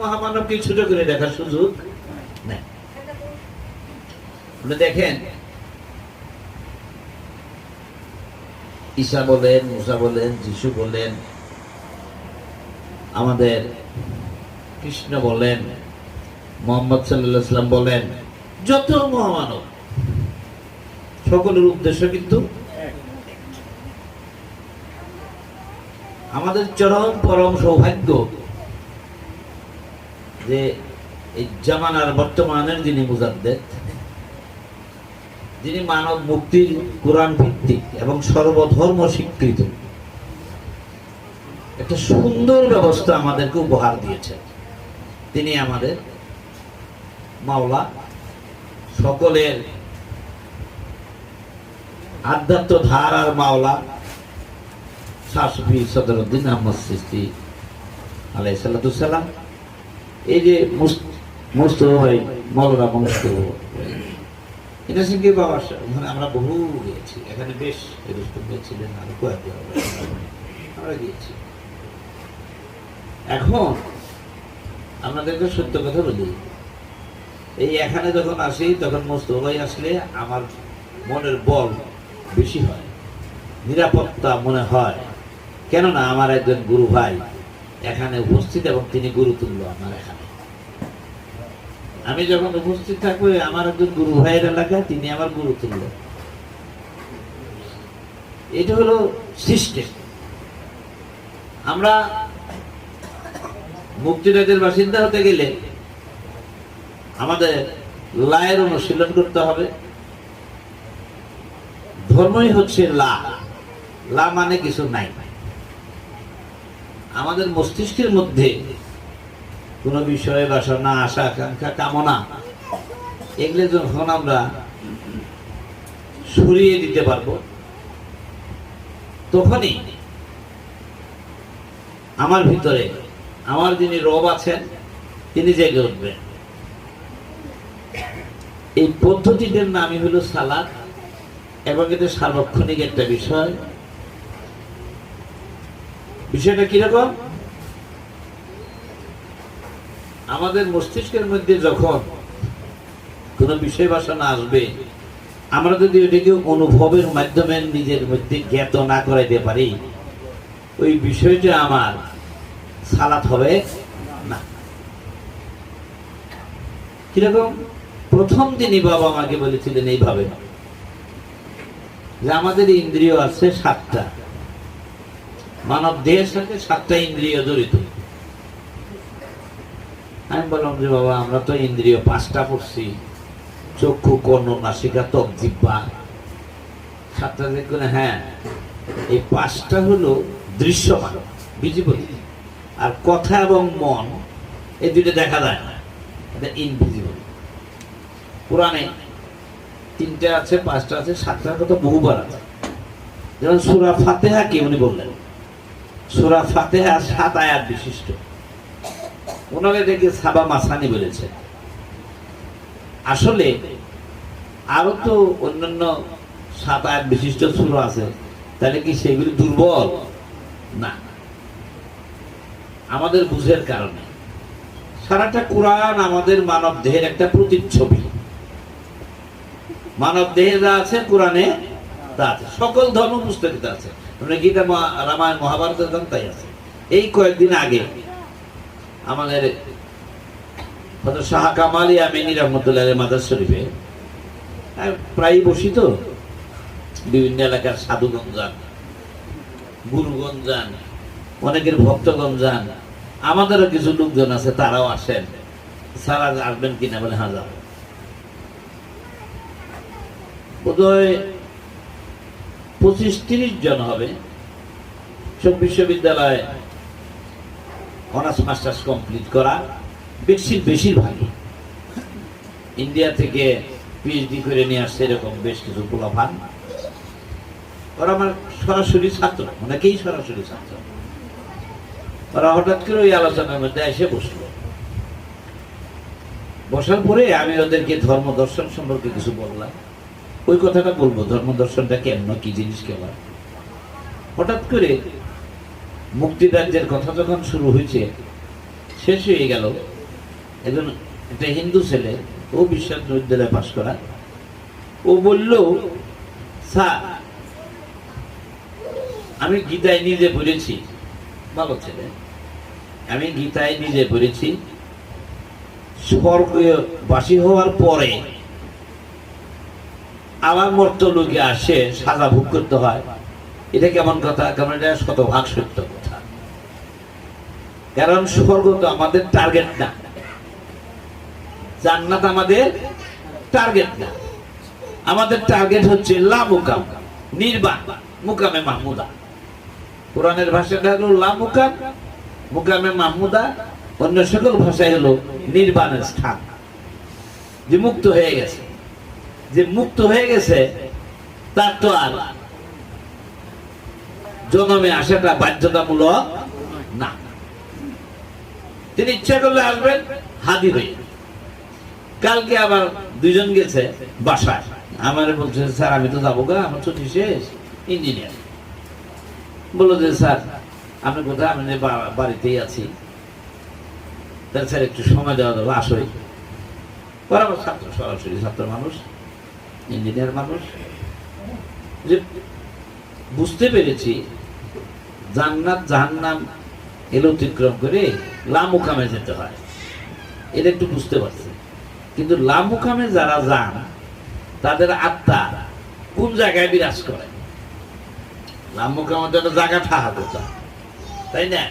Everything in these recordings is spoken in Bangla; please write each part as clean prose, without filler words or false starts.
মহামানবকে ছোট করে দেখার সুযোগ নেই। দেখেন, ঈসা বলেন, মুসা বলেন, যিশু বলেন, আমাদের কৃষ্ণ বলেন, মোহাম্মদ সাল্লাল্লাহু আলাইহি ওয়াসাল্লাম বলেন, যত মহামানব সকলের উদ্দেশ্য কিন্তু আমাদের চরম পরম সৌভাগ্য যে এই জামানার বর্তমানের যিনি মুজাদ্দেদ, যিনি মানব মুক্তির কোরআন ভিত্তিক এবং সর্বধর্ম স্বীকৃত একটা সুন্দর ব্যবস্থা আমাদেরকে উপহার দিয়েছেন। তিনি আমাদের মাওলা, সকলের আধ্যাত্ম ধারার মাওলা শাহ সুফি সদরউদ্দিন আহমদ চিশতি আলাইহিস সালাতু সালাম। এই যে মুস্তফা ভাই, মৌলানা মুস্তফা, এটা সঙ্গে বাবার মানে আমরা বহু গিয়েছি, এখানে বেশ ছিলেন, আর কয়েকদিন আমরা গিয়েছি। এখন আপনাদেরকে সত্য কথা বলি, এই এখানে যখন আসি তখন মুস্তফা ভাই আসলে আমার মনের বল বেশি হয়, নিরাপত্তা মনে হয়, কেননা আমার একজন গুরু ভাই এখানে উপস্থিত এবং তিনি গুরুতুল্য আমার এখানে। আমি যখন উপস্থিত থাকবো আমার একজন গুরু ভাইয়ের এলাকায়, তিনি আমার গুরুতুল্য। এটা হলো সিস্টেম। আমরা মুক্তিরাজের বাসিন্দা হতে গেলে আমাদের লায়ের অনুশীলন করতে হবে। ধর্মই হচ্ছে লা, লা মানে কিছু নাই। আমাদের মস্তিষ্কের মধ্যে কোনো বিষয়ে বাসনা, আশা, আকাঙ্ক্ষা, কামনা, এগুলো যখন আমরা সরিয়ে দিতে পারবো, তখনই আমার ভিতরে আমার যিনি রব আছেন তিনি জেগে উঠবেন। এই পদ্ধতিটার নামই হলো সালাত, এবং এটা সার্বক্ষণিক একটা বিষয়। বিষয়টা কিরকম? আমাদের মস্তিষ্কের মধ্যে যখন কোন বিষয় বাসনা আসবে, আমরা যদি এটাকে অনুভবের মাধ্যমে নিজের মধ্যে জ্ঞাত না করাইতে পারি, ওই বিষয়টা আমার সালাত হবে না। কিরকম? প্রথম দিনই বাবা আমাকে বলেছিলেন এইভাবে যে আমাদের ইন্দ্রিয় আছে 7টা, মানব দেহের সাথে 7টা ইন্দ্রিয় জড়িত। আমি বললাম যে বাবা, আমরা তো ইন্দ্রিয় 5টা পড়ছি, চক্ষু, কর্ণ, নাসিকা, ত্বক, জিহ্বা, 7টা দেখুন। হ্যাঁ, এই 5টা হলো দৃশ্যমান, ভিজিবল, আর কথা এবং মন এই দুইটা দেখা যায় না, এটা ইনভিজিবল। কোরআনে 3টা আছে, 5টা আছে, 7টার কথা বহুবার আছে। যেমন সূরা ফাতিহা কি উনি বললেন, সূরা ফাতিহা 7 আয়াত বিশিষ্ট। ওনাকে দেখে সাবা মাসানি বলেছে। আসলে আরো তো অন্যান্য 7 আয়াত বিশিষ্ট সূরা আছে, তাহলে কি সেগুলি দুর্বল? না, আমাদের বুঝের কারণে। সারাটা কোরআন আমাদের মানব দেহের একটা প্রতিচ্ছবি। মানব দেহে যা আছে কোরআনে তা আছে, সকল ধর্ম পুস্তকে তা আছে। গীতা, রামায়ণ, মহাভারত তাই আছে। এই কয়েকদিন আগে আমাদের শাহ কামাল ইয়ামিনী রহমতুল্লাহ মাদার শরীফে প্রায় বসি তো, বিভিন্ন এলাকার সাধুগণ যান, গুরুগণ যান, অনেকের ভক্তগণ যান, আমাদেরও কিছু লোকজন আছে, তারাও আসেন। সারা আসবেন কিনা? বলে হ্যাঁ যাবো। বোধহয় 25-30 জন হবে। সব বিশ্ববিদ্যালয়ে অনার্স মাস্টার্স কমপ্লিট করা, বেশিরভাগই ইন্ডিয়া থেকে পিএইচডি করে নিয়ে আসছে, এরকম বেশ কিছু পোলাপান। ওরা আমার সরাসরি ছাত্র, অনেকেই সরাসরি ছাত্র। ওরা হঠাৎ করে ওই আলোচনার মধ্যে এসে বসলো। বসার পরে আমি ওদেরকে ধর্ম দর্শন সম্পর্কে কিছু বললাম। ওই কথাটা বলবো, ধর্ম দর্শনটা কেমন, কি জিনিস কেমন। হঠাৎ করে মুক্তিরাজ্যের কথা যখন শুরু হয়েছে, শেষ হয়ে গেল। একজন একটা হিন্দু ছেলে, ও বিশ্ববিদ্যালয়ে পাশ করা, ও বলল, স্যার আমি গীতায় নিজে পড়েছি, ভালো ছেলে, আমি গীতায় নিজে পড়েছি স্বর্গবাসী হওয়ার পরে আমার মর্ত লোকে আসে সাজা ভোগ করতে হয়। এটা কেমন কথা? কারণ এটা শতভাগ সত্য কথা। কারণ স্বর্গ তো আমাদের টার্গেট না, জান্নাত আমাদের টার্গেট না। আমাদের টার্গেট হচ্ছে লা মুকাম, নির্বাণ, মুকামে মাহমুদা। কোরআনের ভাষাটা হলো লা মুকাম, মুকামে মাহমুদা। অন্য সকল ভাষায় হলো নির্বাণের স্থান। যে মুক্ত হয়ে গেছে, যে মুক্ত হয়ে গেছে তার তো আর জন্মে আসাটা বাধ্যতামূলক না। তিনি ইচ্ছা করলে আসবেন হাজির হয়ে। কালকে আবার দুইজন গেছে বাসায়, আমার বলছে, স্যার আমি তো যাবো গা, আমার ছুটি শেষ। ইঞ্জিনিয়ার বললো যে, স্যার আপনি কোথায়? আমি বাড়িতেই আছি। তাহলে স্যার একটু সময় দেওয়া যাবে, আসলে বরাবর ছাত্র, সরাসরি ছাত্র মানুষ, ইঞ্জিনিয়ার মানুষ। যে বুঝতে পেরেছি জান্নাত জাহান্নাম এগুলো অতিক্রম করে লামুকামে যেতে হয়, এটা একটু বুঝতে পারছি। কিন্তু লামুকামে যারা যান তাদের আত্মা কোন জায়গায় বিরাজ করে? লামুকামের জন্য জায়গা ঠাহা কথা, তাই না?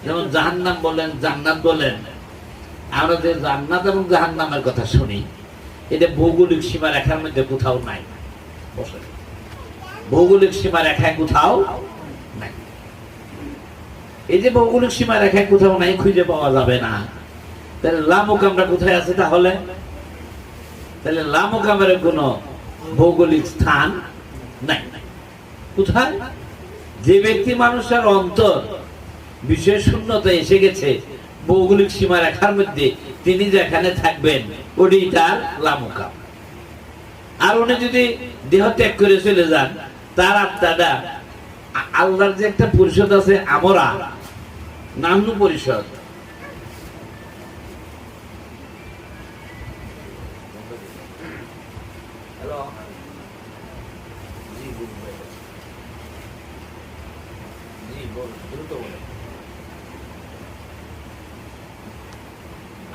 যেমন জাহান্নাম বলেন, জান্নাত বলেন, আমরা যে জান্নাত এবং জাহান্নামের কথা শুনি, এটা ভৌগোলিক সীমা রেখার মধ্যে কোথাও নাই। ভৌগোলিক সীমা রেখায় কোথাও নাই। এই যে ভৌগোলিক সীমা রেখায় কোথাও নাই, খুঁজে পাওয়া যাবে না। তাহলে লামুকামরা কোথায় আছে? তাহলে লামুকামের কোনো ভৌগোলিক স্থান নাই। কোথায়? যে ব্যক্তি মানুষের অন্তর বিশেষ শূন্যতা এসে গেছে ভৌগোলিক সীমা রেখার মধ্যে, তিনি যেখানে থাকবেন ওটাই তার লামুকাম। আর উনি যদি দেহ ত্যাগ করে চলে যান, তার আত্মাটা আল্লাহর যে একটা পরিষদ আছে, আমরা নামনু পরিষদ,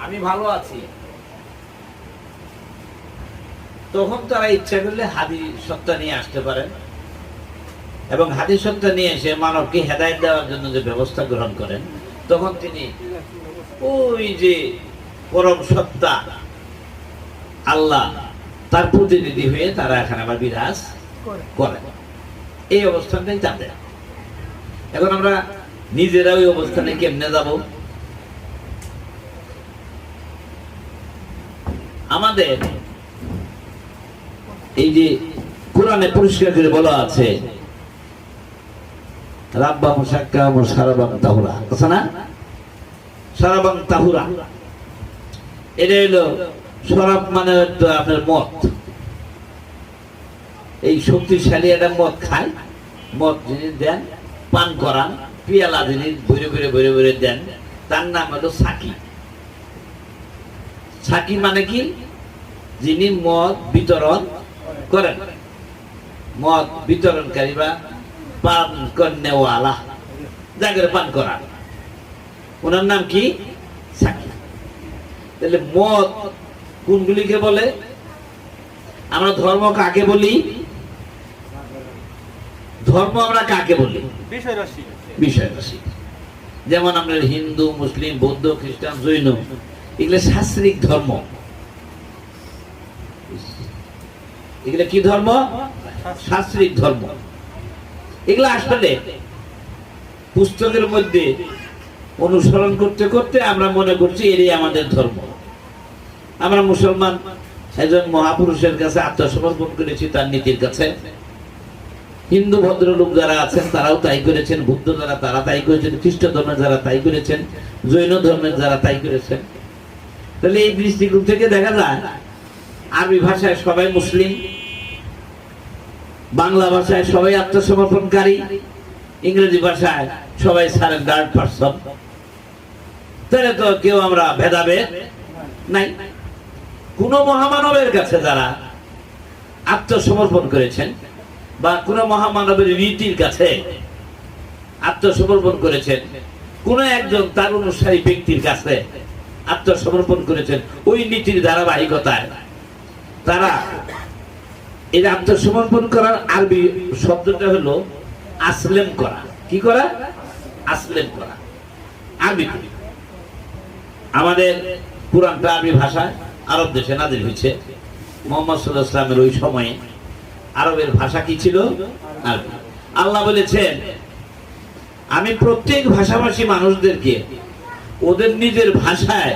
আমি ভালো আছি, তখন তারা ইচ্ছা করলে হাদিস সত্তা নিয়ে আসতে পারেন এবং হাদিস সত্তা নিয়ে এসে মানবকে হেদায়েত দেওয়ার জন্য যে ব্যবস্থা গ্রহণ করেন, তখন তিনি ওই যে পরম সত্তা আল্লাহ তার প্রতিনিধি হয়ে তারা এখানে আবার বিরাজ করেন। এই অবস্থানটাই তাদের। এখন আমরা নিজেরা ওই অবস্থানে কেমনে যাব? আমাদের এই যে কোরআনে পরিষ্কার করে বলা আছে, রাব্বা মুশাক্কা ও সারাবাম তাহুরা, আছে না? সারাবাম তাহুরা, এটা হলো শরাব, মানে আপনার মদ। এই শক্তিশালী একটা মদ খায়, মদ জিনিস দেন, পান করান, পিয়ালা জিনিস ভরে ভরে দেন, তার নাম হলো সাকি। সাকি মানে কি? যিনি মদ বিতরণ করেন, মদ বিতরণকারী বা পান করেওয়ালা, যাকে পান করান, ওনার নাম কি? সাকি। তাহলে মদ কোনগুলিকে বলে? আমরা ধর্ম কাকে বলি? ধর্ম আমরা কাকে বলি? বিষয় রাশি। যেমন আমরা হিন্দু, মুসলিম, বৌদ্ধ, খ্রিস্টান, জৈন, এগুলো শাস্ত্রিক ধর্ম। এগুলো কি ধর্ম? শাস্ত্রিক ধর্ম। এগুলো আসলে পুস্তকের মধ্যে অনুসরণ করতে করতে আমরা মনে করছি এটাই আমাদের ধর্ম। আমরা মুসলমান একজন মহাপুরুষের কাছে আত্মসমর্পণ করেছি, তার নীতির কাছে। হিন্দু ভদ্রলোক যারা আছেন তারাও তাই করেছেন, বুদ্ধ যারা তারা তাই করেছেন, খ্রিস্ট ধর্মের যারা তাই করেছেন, জৈন ধর্মের যারা তাই করেছেন। তাহলে এই দৃষ্টিকোণ থেকে দেখা যায় আরবি ভাষায় সবাই মুসলিম, বাংলা ভাষায় সবাই আত্মসমর্পণকারী, ইংরেজি ভাষায় সবাই সারেন্ডার্ড পারসন। তাহলে তো কেউ আমরা ভেদাভেদ নাই। কোন মহামানবের কাছে যারা আত্মসমর্পণ করেছেন বা কোন মহামানবের রীতির কাছে আত্মসমর্পণ করেছেন, কোন একজন তার অনুসারী ব্যক্তির কাছে আত্মসমর্পণ করেছেন ওই নীতির ধারাবাহিকতায়, তারা এই আত্মসমর্পণ করার আরবি শব্দটা হলো আসলেম করা। কি করা? আসলেম করা। আরবি, আমাদের কুরআনটা আরবি ভাষায় আরব দেশে নাযিল হয়েছে। মুহাম্মদ সাল্লাল্লাহু আলাইহি ওয়াসাল্লামের ওই সময়ে আরবের ভাষা কি ছিল? আরবি। আল্লাহ বলেছেন, আমি প্রত্যেক ভাষাভাষী মানুষদেরকে ওদের নিজের ভাষায়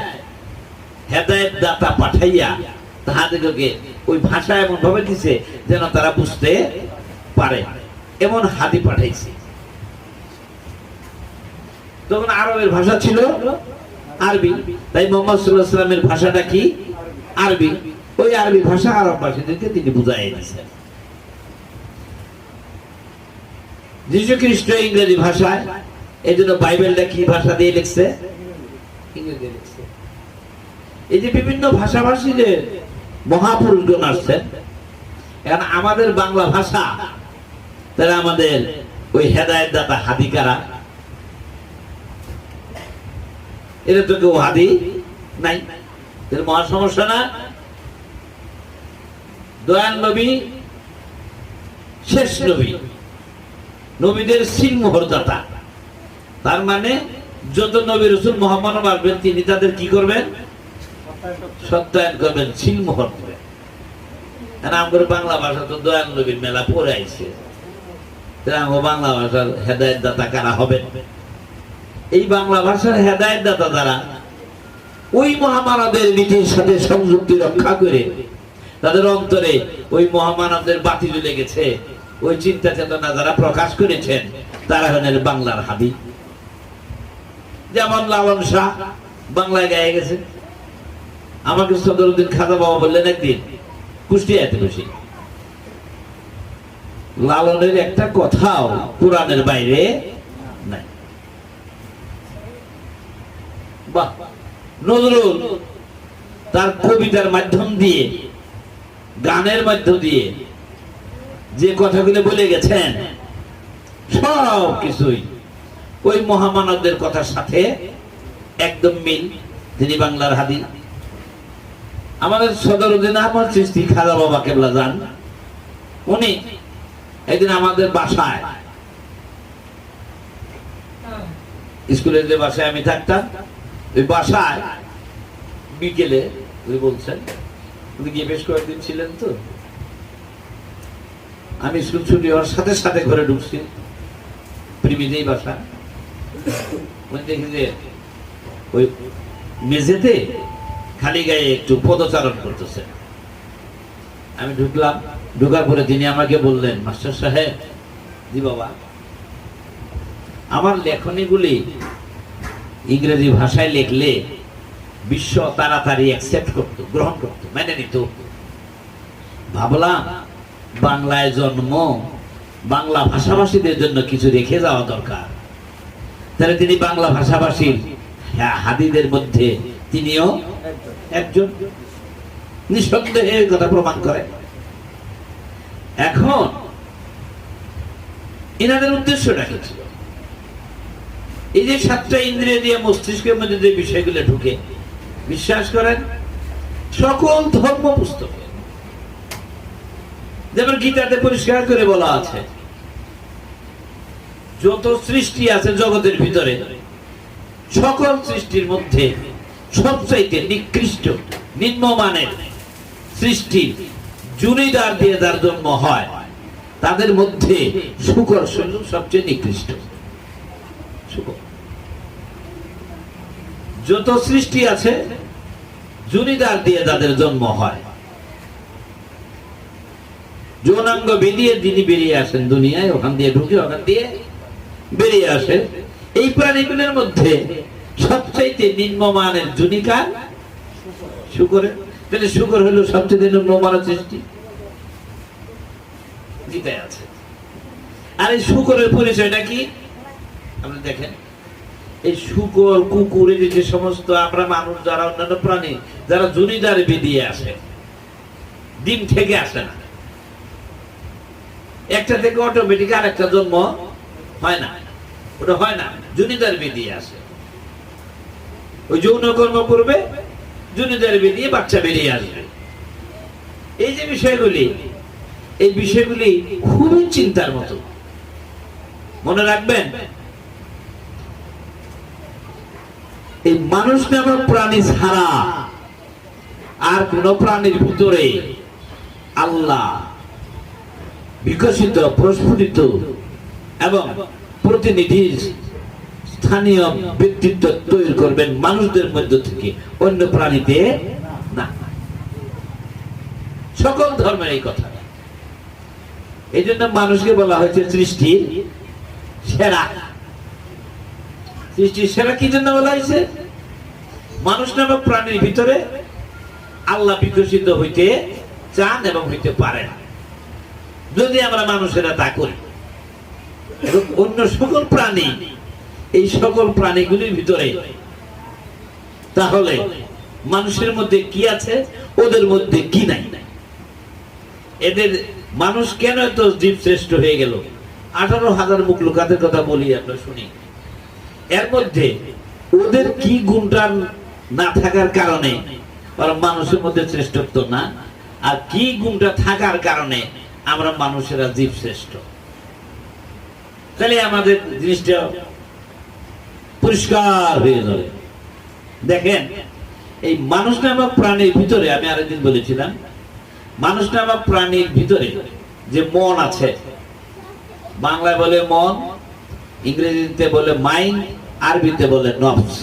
হেদায়েত দাতা পাঠাইয়া তাহাদেরকে ওই ভাষা এমন ভাবে দিছে যেন তারা বুঝতে পারে, এমন হাদি পাঠাইছে। তখন আরবের ভাষা ছিল আরবি, তাই মুহাম্মদ সাল্লাল্লাহু আলাইহি ওয়াসাল্লামের ভাষাটা কি? আরবি। ওই আরবি ভাষা আরব ভাষীদেরকে তিনি বুঝাই দিয়েছেন। যীশু খ্রিস্ট ইংরেজি ভাষায়, এই জন্য বাইবেলটা কি ভাষা দিয়ে লিখছে? ইংরেজি লিখছে। এই যে বিভিন্ন ভাষাভাষীদের মহাপুরুষগণ আসছেন, এখন আমাদের বাংলা ভাষা, তারা আমাদের ওই হেদায়েত দাতা হাদিকারা, এরা তো কেউ হাদি নাই। এর মহা সমস্যা না? দয়াল নবী শেষ নবী, নবীদের সিলমোহরদাতা। তার মানে যত নবী রাসূল মুহাম্মদ আসবেন তিনি তাদের কি করবেন? সত্যায়ন করবেন, সিলমোহর দেবেন। আর আমাদের বাংলা ভাষা তো দয়াল নবীর মেলা পড়ে আইছে, বাংলা ভাষার হেদায়েত দাতা কারা হবেন? এই বাংলা ভাষার হেদায়েত দাতা দ্বারা ওই মহামানবের নীতির সাথে সংযুক্তি রক্ষা করে তাদের অন্তরে ওই মহামানবদের বাতি জ্বলে গেছে, ওই চিন্তা চেতনা যারা প্রকাশ করেছেন তারা হলেন বাংলার হাদি। যেমন লালন শাহ বাংলায় গায়ে গেছে। আমাকে সদরুদ্দিন খাজা বাবা বললেন একদিন কুষ্টিয়াতে বসে, লালনের একটা কথাও কোরআনের বাইরে নাই। বাহ! নজরুল তার কবিতার মাধ্যম দিয়ে, গানের মাধ্যম দিয়ে যে কথাগুলো বলে গেছেন সব কিছুই ওই মহামানবদের কথার সাথে একদম মিল। তিনি বাংলার হাদি। আমাদের সদরুদ্দিন আহমদ চিশতি খাজা বাবা কেবলা যান, উনি একদিন আমাদের বাসায়, স্কুলের যে বাসায় আমি থাকতাম, ওই বাসায় বিকেলে উনি বলছেন, উনি গিয়ে বেশ কয়েকদিন ছিলেন। তো আমি স্কুল ছুটি হওয়ার সাথে সাথে ঘরে ঢুকছি, প্রিমিতেই বাসা। দেখি যে ওই মেঝেতে খালি গায়ে একটু পদচারণ করতেছে। আমি ঢুকলাম, ঢোকার পরে তিনি আমাকে বললেন, মাস্টার সাহেব। জি বাবা। আমার লেখনীগুলি ইংরেজি ভাষায় লিখলে বিশ্ব তাড়াতাড়ি অ্যাকসেপ্ট করত, গ্রহণ করত, মেনে নিত। ভাবলাম বাংলায় জন্ম, বাংলা ভাষাভাষীদের জন্য কিছু রেখে যাওয়া দরকার। তাহলে তিনি বাংলা ভাষাভাষীর হাদিদের মধ্যে তিনিও একজন, নিঃসন্দেহে কথা প্রমাণ করে। এখন এনাদের উদ্দেশ্যটা কি ছিল? এই যে 7টা ইন্দ্রিয় দিয়ে মস্তিষ্কের মধ্যে যে বিষয়গুলো ঢুকে, বিশ্বাস করেন সকল ধর্ম পুস্তকে, যেমন গীতাতে পরিষ্কার করে বলা আছে, যত সৃষ্টি আছে জগতের ভিতরে, সকল সৃষ্টির মধ্যে সবচাইতে নিকৃষ্ট নিম্নমানের সৃষ্টি জুনিদার দিয়ে যার জন্ম হয়, তাদের মধ্যে শূকর সবচেয়ে নিকৃষ্ট। যত সৃষ্টি আছে জুনিদার দিয়ে যাদের জন্ম হয়, যৌনাঙ্গ বেরিয়ে যিনি বেরিয়ে আসেন দুনিয়ায়, ওখান দিয়ে ঢুকে ওখান দিয়ে বেরিয়ে আসে, এই প্রাণীগুলোর মধ্যে সবচাইতে নিম্নমানের জুনিকার শূকরের। তাহলে শূকর হলো সবচেয়ে নিম্নমানের সৃষ্টি, গীতায় আছে। আর এই শূকরের পরিচয়টা কি? আপনি দেখেন, এই শুকর কুকুর এই যে সমস্ত আমরা মানুষ যারা অন্যান্য প্রাণী যারা জুনিদার বেরিয়ে আসে, ডিম থেকে আসে না, একটা থেকে অটোমেটিক আর একটা জন্ম হয় না, ওটা হয় না, জুনিদার বেরিয়ে আসে। ওই যৌন কর্ম করবে, জুনিদার বেরিয়ে বাচ্চা বেরিয়ে আসবে। এই যে বিষয়গুলি, এই বিষয়গুলি খুবই চিন্তার মতো, মনে রাখবেন। এই মানুষ নামক প্রাণী ছাড়া আর কোন প্রাণীর ভিতরে আল্লাহ বিকশিত, প্রস্ফুটিত এবং প্রতিনিধি স্থানীয় ব্যক্তিত্ব তৈরি করবেন মানুষদের মধ্য থেকে, অন্য প্রাণীতে না। সকল ধর্মের এই কথা। এই জন্য মানুষকে বলা হয়েছে সৃষ্টির সেরা। সৃষ্টির সেরা কি জন্য বলা হয়েছে? মানুষ নামক প্রাণীর ভিতরে আল্লাহ বিকশিত হইতে চান এবং হইতে পারেন, যদি আমরা মানুষেরা তা করি। এবং অন্য সকল প্রাণী, এই সকল প্রাণীগুলির ভিতরে তাহলে মানুষের মধ্যে কি আছে, ওদের মধ্যে কি নাই। এদের মানুষ কেন এত জীব শ্রেষ্ঠ হয়ে গেল? 18,000 মুখলুকাতের কথা বলি, আমরা শুনি। এর মধ্যে ওদের কি গুণটা না থাকার কারণে ওরা মানুষের মধ্যে শ্রেষ্ঠত্ব না, আর কি গুণটা থাকার কারণে আমরা মানুষেরা জীব শ্রেষ্ঠ। তাহলে আমাদের জিনিসটা পরিষ্কার হয়ে যাবে। দেখেন, এই মানুষ নামক প্রাণীর ভিতরে, আমি আরেকদিন বলেছিলাম, মানুষ নামক প্রাণীর ভিতরে যে মন আছে, বাংলায় বলে মন, ইংরেজিতে বলে মাইন্ড, আরবিতে বলে নফস।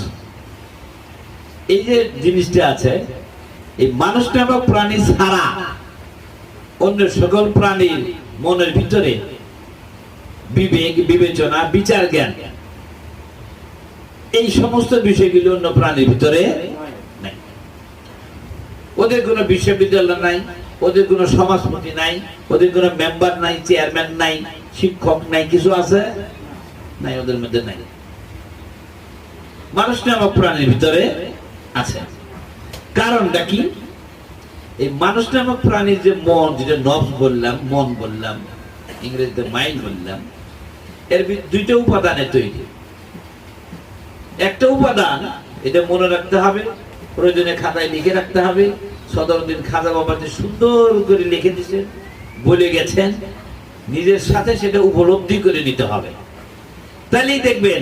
এই যে জিনিসটা আছে, এই মানুষ নামক প্রাণী ছাড়া অন্য সকল প্রাণীর মনের ভিতরে বিবেক, বিবেচনা, বিচার, জ্ঞান, এই সমস্ত বিষয়গুলি অন্য প্রাণীর ভিতরে নাই। ওদের কোনো বিশ্ববিদ্যালয় নাই, ওদের কোনো সমাজপতি নাই, ওদের কোনো মেম্বার নাই, চেয়ারম্যান নাই, শিক্ষক নাই, কিছু আছে নাই, ওদের মধ্যে নাই। মানুষ নামক প্রাণীর ভিতরে আছে। কারণটা কি? এই মানুষ নামক প্রাণীর যে মন, যেটা নফস বললাম, মন বললাম, ইংরেজিতে মাইন্ড বললাম, এর দুইটা উপাদানে তৈরি। একটা উপাদান, এটা মনে রাখতে হবে, প্রয়োজনে খাতায় লিখে রাখতে হবে। সদরুদ্দিন খাজা বাবা যে সুন্দর করে লিখে দিয়েছেন, বলে গেছেন, নিজের সাথে সেটা উপলব্ধি করে নিতে হবে। তাহলেই দেখবেন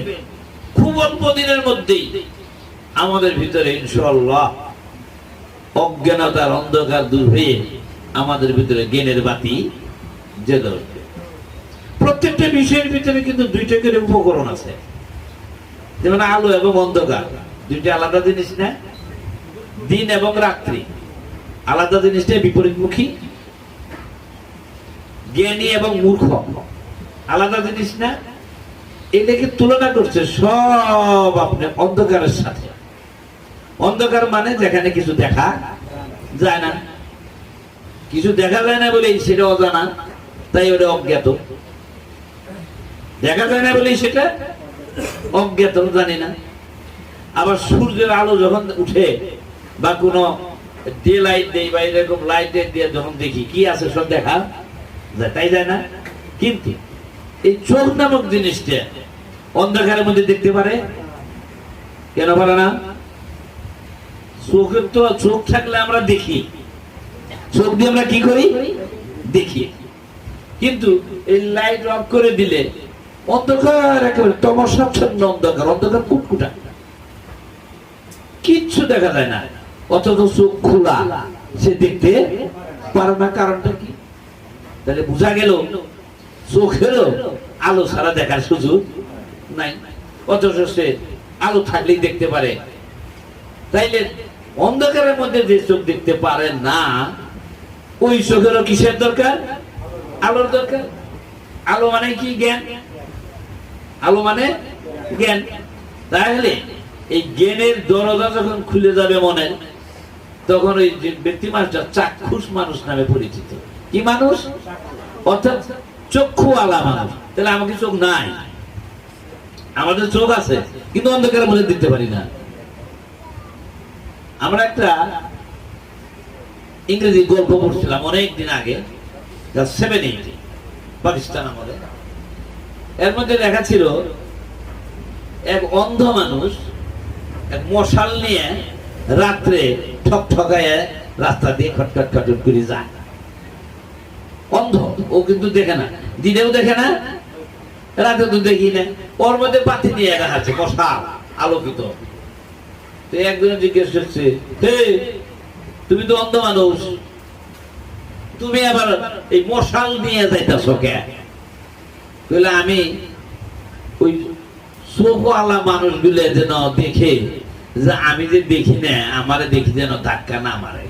খুব অল্প দিনের মধ্যেই আমাদের ভিতরে ইনশাআল্লাহ অজ্ঞানতার অন্ধকার দূর হয়ে আমাদের ভিতরে জ্ঞানের বাতি জেগে উঠবে। প্রত্যেকটা বিষয়ের ভিতরে কিন্তু দুইটা করে উপকরণ আছে। যেমন আলো এবং অন্ধকার দুইটা আলাদা জিনিস না, দিন এবং রাত্রি আলাদা জিনিসটা, বিপরীতমুখী। জ্ঞানী এবং মূর্খ আলাদা জিনিস না, এটাকে তুলনা করছে সব আপনি অন্ধকারের সাথে। অন্ধকার মানে যেখানে কিছু দেখা যায় না, কিছু দেখা যায় না বলেই সেটা অজানা, তাই ওটা অজ্ঞাত। দেখা যায় না বলেই সেটা অজ্ঞাত, জানি না। আবার সূর্যের আলো যখন উঠে বা কোনো ডে লাইট দেই বা এরকম লাইট দিয়ে যখন দেখি, কি আছে সব দেখা যায়, তাই যায় না। কিন্তু এই চোখ নামক জিনিসটা অন্ধকারের মধ্যে দেখতে পারে, কেন পারে না? চোখের তো চোখ থাকলে আমরা দেখি, চোখ দিয়ে আমরা কি করি? দেখি। কিন্তু এই লাইট অফ করে দিলে অন্ধকার, একেবারে তমসাচ্ছন্ন অন্ধকার, অন্ধকার কুটকুটা, কিচ্ছু দেখা যায় না। অথচ চোখ খোলা, সে দেখতে পারে না। কারণটা কি? তাহলে বোঝা গেল চোখেরও আলো ছাড়া দেখার সুযোগ নাই, অথচ সে আলো থাকলেই দেখতে পারে। তাইলে অন্ধকারের মধ্যে যে চোখ দেখতে পারে না, ওই চোখেরও কিসের দরকার? আলোর দরকার। আলো মানে কি? জ্ঞান। আলো মানে জ্ঞান। তাহলে এই জ্ঞানের দরজা যখন খুলে যাবে মনে, তখন ওই যে ব্যক্তি মানুষটা চাক্ষুষ মানুষ নামে পরিচিত। কি মানুষ? অর্থাৎ চক্ষু আলা মানুষ। তাহলে আমাকে চোখ নাই, আমাদের চোখ আছে কিন্তু অন্ধকারের মধ্যে দেখতে পারি না। আমরা একটা ইংরেজি গল্প পড়ছিলাম অনেক দিন আগে, 7-8 পাকিস্তান আমলে। এর মধ্যে দেখা ছিল এক অন্ধ মানুষ এক মশাল নিয়ে রাত্রে ঠক ঠকায় রাস্তা দিয়ে খটখট খটখট করে যায়। অন্ধ, ও কিন্তু দেখে না, দিনেও দেখে না, রাতে তো দেখি না। ওর মধ্যে পাতি নিয়ে আছে মশাল আলোকিত। তো একজনে জিজ্ঞেস করছে, হে তুমি তো অন্ধ মানুষ, তুমি আবার এই মশাল নিয়ে যাইতেছো কে? বলে আমি ওই চোখওয়ালা মানুষগুলো যেন দেখে যে আমি যে দেখি না, আমারে দেখি যেন ধাক্কা না মারে।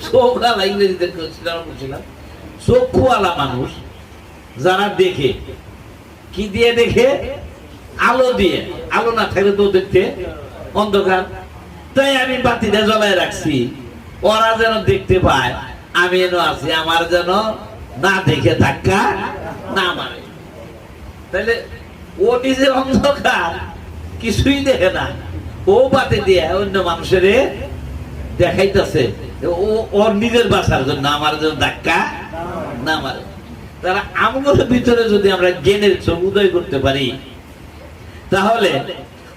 চোখওয়ালা ইংরেজিতে বলছিলাম, চক্ষুওয়ালা মানুষ যারা দেখে, কি দিয়ে দেখে? আলো দিয়ে। আলো না থাকলে তো দেখতে অন্ধকার। তাই আমি বাতিটা জ্বলায় রাখছি, ওরা যেন দেখতে পায় আমি এনে আছি, আমার যেন না দেখে ধাক্কা না মারে। তাহলে ও নিজে অন্ধকার, কিছুই দেখে না, ও বাতি দিয়ে অন্য মানুষের দেখাইতেছে ওর নিজের বাঁচার জন্য, আমার যেন ধাক্কা না মারে। তারা আমগুলোর ভিতরে যদি আমরা জ্ঞানের চোখ উদয় করতে পারি, তাহলে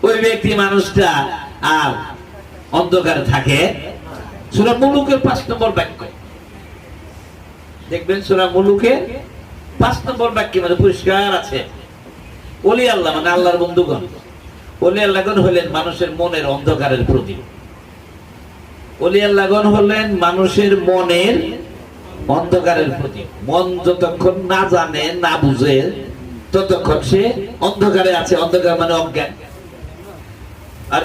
ওই ব্যক্তি মানুষটা আর অন্ধকারে থাকে। সূরা মুলুকের 5 নম্বর বাক্য দেখবেন, সূরা মুলুকের 5 নম্বর বাক্যে মানে পরিষ্কার আছে, ওলি আল্লাহ মানে আল্লাহর বন্ধুগণ, ওলি আল্লাহগণ হলেন মানুষের মনের অন্ধকারের প্রতীক। ওলি আল্লাহগণ হলেন মানুষের মনের অন্ধকারের প্রতীক। মন যতক্ষণ না জানে না বুঝে ততক্ষণ সে অন্ধকারে আছে। অন্ধকার মানে অজ্ঞান। আর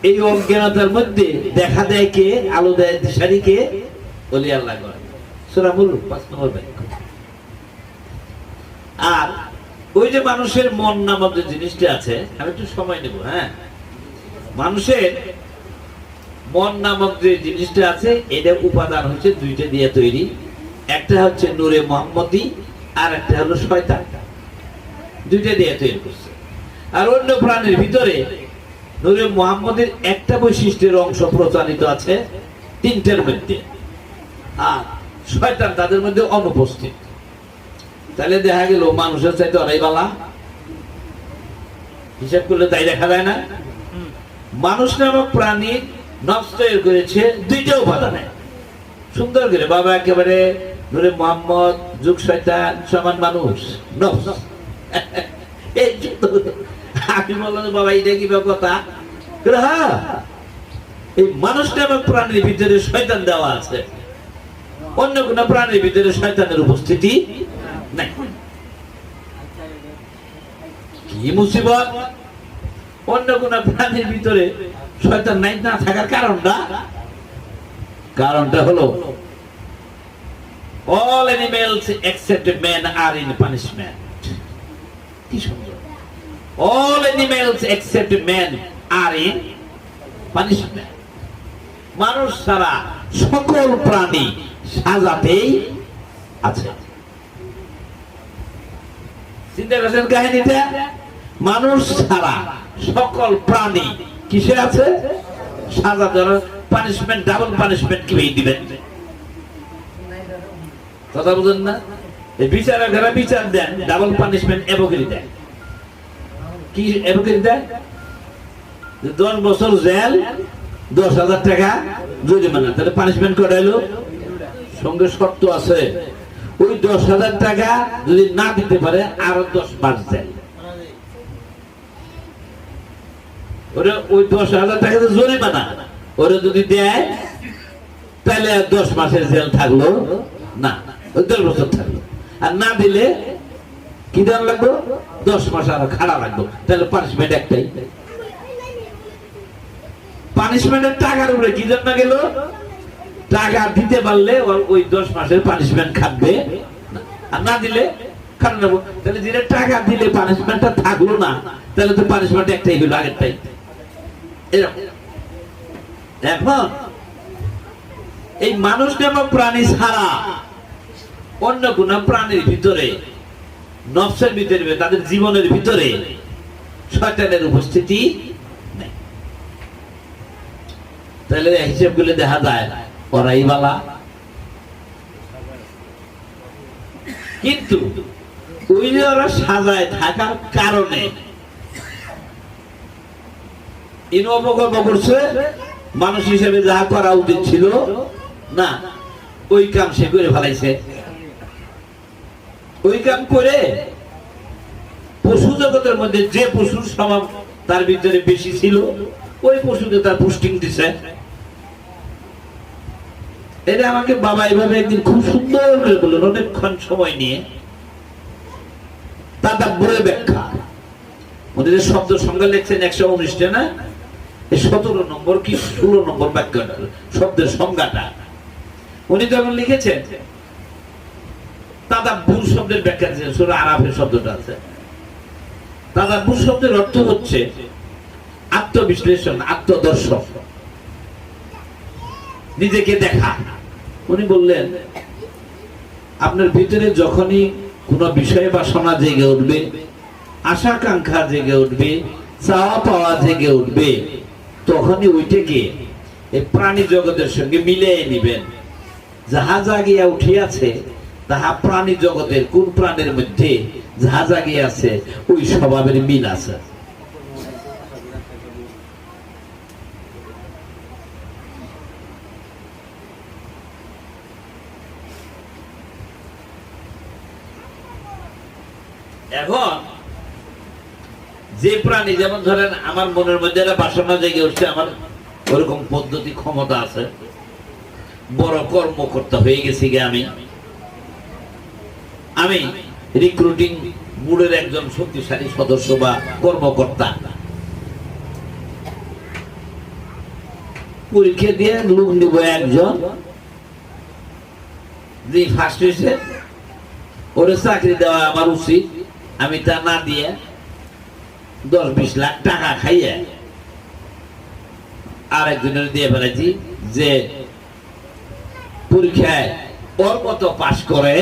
এই অজ্ঞানতার মধ্যে দেখা দেয় কে? আলো দেয় দিশারি কে? ওলি আল্লাহগণ। সূরা মুলুক 5 নম্বর বাক্য। আর ওই যে মানুষের মন নামক যে জিনিসটা আছে, আমি একটু সময় নেব। হ্যাঁ, মানুষের মন নামক যে জিনিসটা আছে, এটা উপাদান হচ্ছে 2টা দিয়ে তৈরি। একটা হচ্ছে নূরে মুহাম্মদী, আর একটা হলো শয়তান। 2টা দিয়ে তৈরি করছে। আর অন্য প্রাণীর ভিতরে নূরে মুহাম্মদের একটা বৈশিষ্ট্যের অংশ প্রচারিত আছে 3টার মধ্যে, আর শয়তান তাদের মধ্যে অনুপস্থিত। তাহলে দেখা গেল মানুষের চাইতে অনেক বালা, হিসাব করলে তাই দেখা যায় না? মানুষ নামক প্রাণী নফস তৈরি করেছে 2টা উপাদানে সুন্দর করে। বাবা একেবারে নূরে মুহাম্মদ যুগ শয়তান সমান মানুষ নফস। এই আমি বললাম বাবা এটা কি কথা? হ্যাঁ, এই মানুষ নামক প্রাণীর ভিতরে শয়তান দেওয়া আছে, অন্য কোন প্রাণীর ভিতরে শয়তানের উপস্থিতি নাই। কি মুসিবত! অন্য কোন প্রাণীর ভিতরে শয়তান নাই, না থাকার কারণটা হলো all animals except man are in punishment. কি সুন্দর! all animals except man are in punishment. মানুষ ছাড়া সকল প্রাণী সাজাতেই আছে। চিন্তা করছেন কাহিনীটা? মানুষ ছাড়া সকল প্রাণী কিসে আছে? সাজাতে। পানিশমেন্ট, ডাবল পানিশমেন্ট কি দিবেন? কথা বুঝেন না? এই বিচারকেরা বিচার দেন, ডাবল পানিশমেন্ট এভোগেরি দেন। কি এভোগেরি দেন? 10 বছর জেল, 10,000 টাকা জরিমানা। তাহলে পানিশমেন্ট করাইলো, সঙ্গে শর্ত আছে, ওই 10,000 টাকা যদি না দিতে পারে আরো 10 মাস জেল। ওরা ওই 10,000 টাকা জরিমানা, ওরা যদি দেয় তাহলে 10 মাসের জেল থাকলো না, 10 বছর থাকলো। আর না দিলে কি দেন লাগলো? 10 মাস আরো খাড়া লাগলো। তাহলে পানিশমেন্ট একটাই। পানিশমেন্টের টাকার উপরে কি জন্য গেল? টাকা দিতে পারলে ওই 10 মাসের পানিশমেন্ট খাটবে, আর না দিলে খাটে নেবো। তাহলে যেটা টাকা দিলে পানিশমেন্টটা থাকলো না, তাহলে তো পানিশমেন্ট একটাই হলো, আগেরটাই। এরকম। এখন এই মানুষ নামক প্রাণী ছাড়া অন্য কোন প্রাণীর ভিতরে নফসের ভিতরে, তাদের জীবনের ভিতরে শয়তানের উপস্থিতি নেই। তাহলে হিসেব গুলো দেখা যায় ওরাই বালা। কিন্তু ওই যে ওরা সাজায় থাকার কারণে ইন অপকর্ম করছে, মানুষ হিসেবে যা করা উচিত ছিল না ওই কাম সে করে ফেলাইছে। ওই কাম করে পশু জগতের মধ্যে যে পশুর স্বভাব তার ভিতরে বেশি ছিল ওই পশুকে তার পোস্টিং দিছে। এটা আমাকে বাবা এইভাবে একদিন খুব সুন্দর করে বললেন, অনেকক্ষণ সময় নিয়ে তাদাব্বুরের ব্যাখ্যা। ওদের শব্দ সংখ্যা লিখছেন 119টা না, এই 17 নম্বর কি 16 নম্বর ব্যাখ্যাটা শব্দের সংজ্ঞাটা উনি যখন লিখেছেন, তাদাব্বুর শব্দের ব্যাখ্যা দিয়েছেন। সূরা আরাফের শব্দটা আছে। তাদাব্বুর শব্দের অর্থ হচ্ছে আত্মবিশ্লেষণ, আত্মদর্শন, নিজেকে দেখা। উনি বললেন আপনার ভিতরে যখনই কোনো বিষয় বাসনা জেগে উঠবে, আশা আকাঙ্ক্ষা জেগে উঠবে, চাওয়া পাওয়া জেগে উঠবে, তখনই ওইটাকে এই প্রাণী জগতের সঙ্গে মিলিয়ে নিবেন। যাহা জাগিয়া উঠিয়াছে তাহা প্রাণী জগতের কোন প্রাণের মধ্যে যাহা জাগিয়া আছে ওই স্বভাবের মিল আছে। এখন যে প্রাণী, যেমন ধরেন আমার মনের মধ্যে একটা বাসনা জেগে উঠছে, আমার ওরকম পদ্ধতি ক্ষমতা আছে, বড় কর্মকর্তা হয়ে গেছি গে আমি রিক্রুটিং বোর্ডের একজন শক্তিশালী সদস্য বা কর্মকর্তা। পরীক্ষা দিয়ে লোক নিব একজন, যে ফার্স্ট হয়েছে ওরে চাকরি দেওয়া আমার উচিত। আমি তা না দিয়ে 10-20 লাখ টাকা খাইয়ে আর একজনের দিয়ে ফেলেছি যে পরীক্ষায় ওর মতো পাশ করে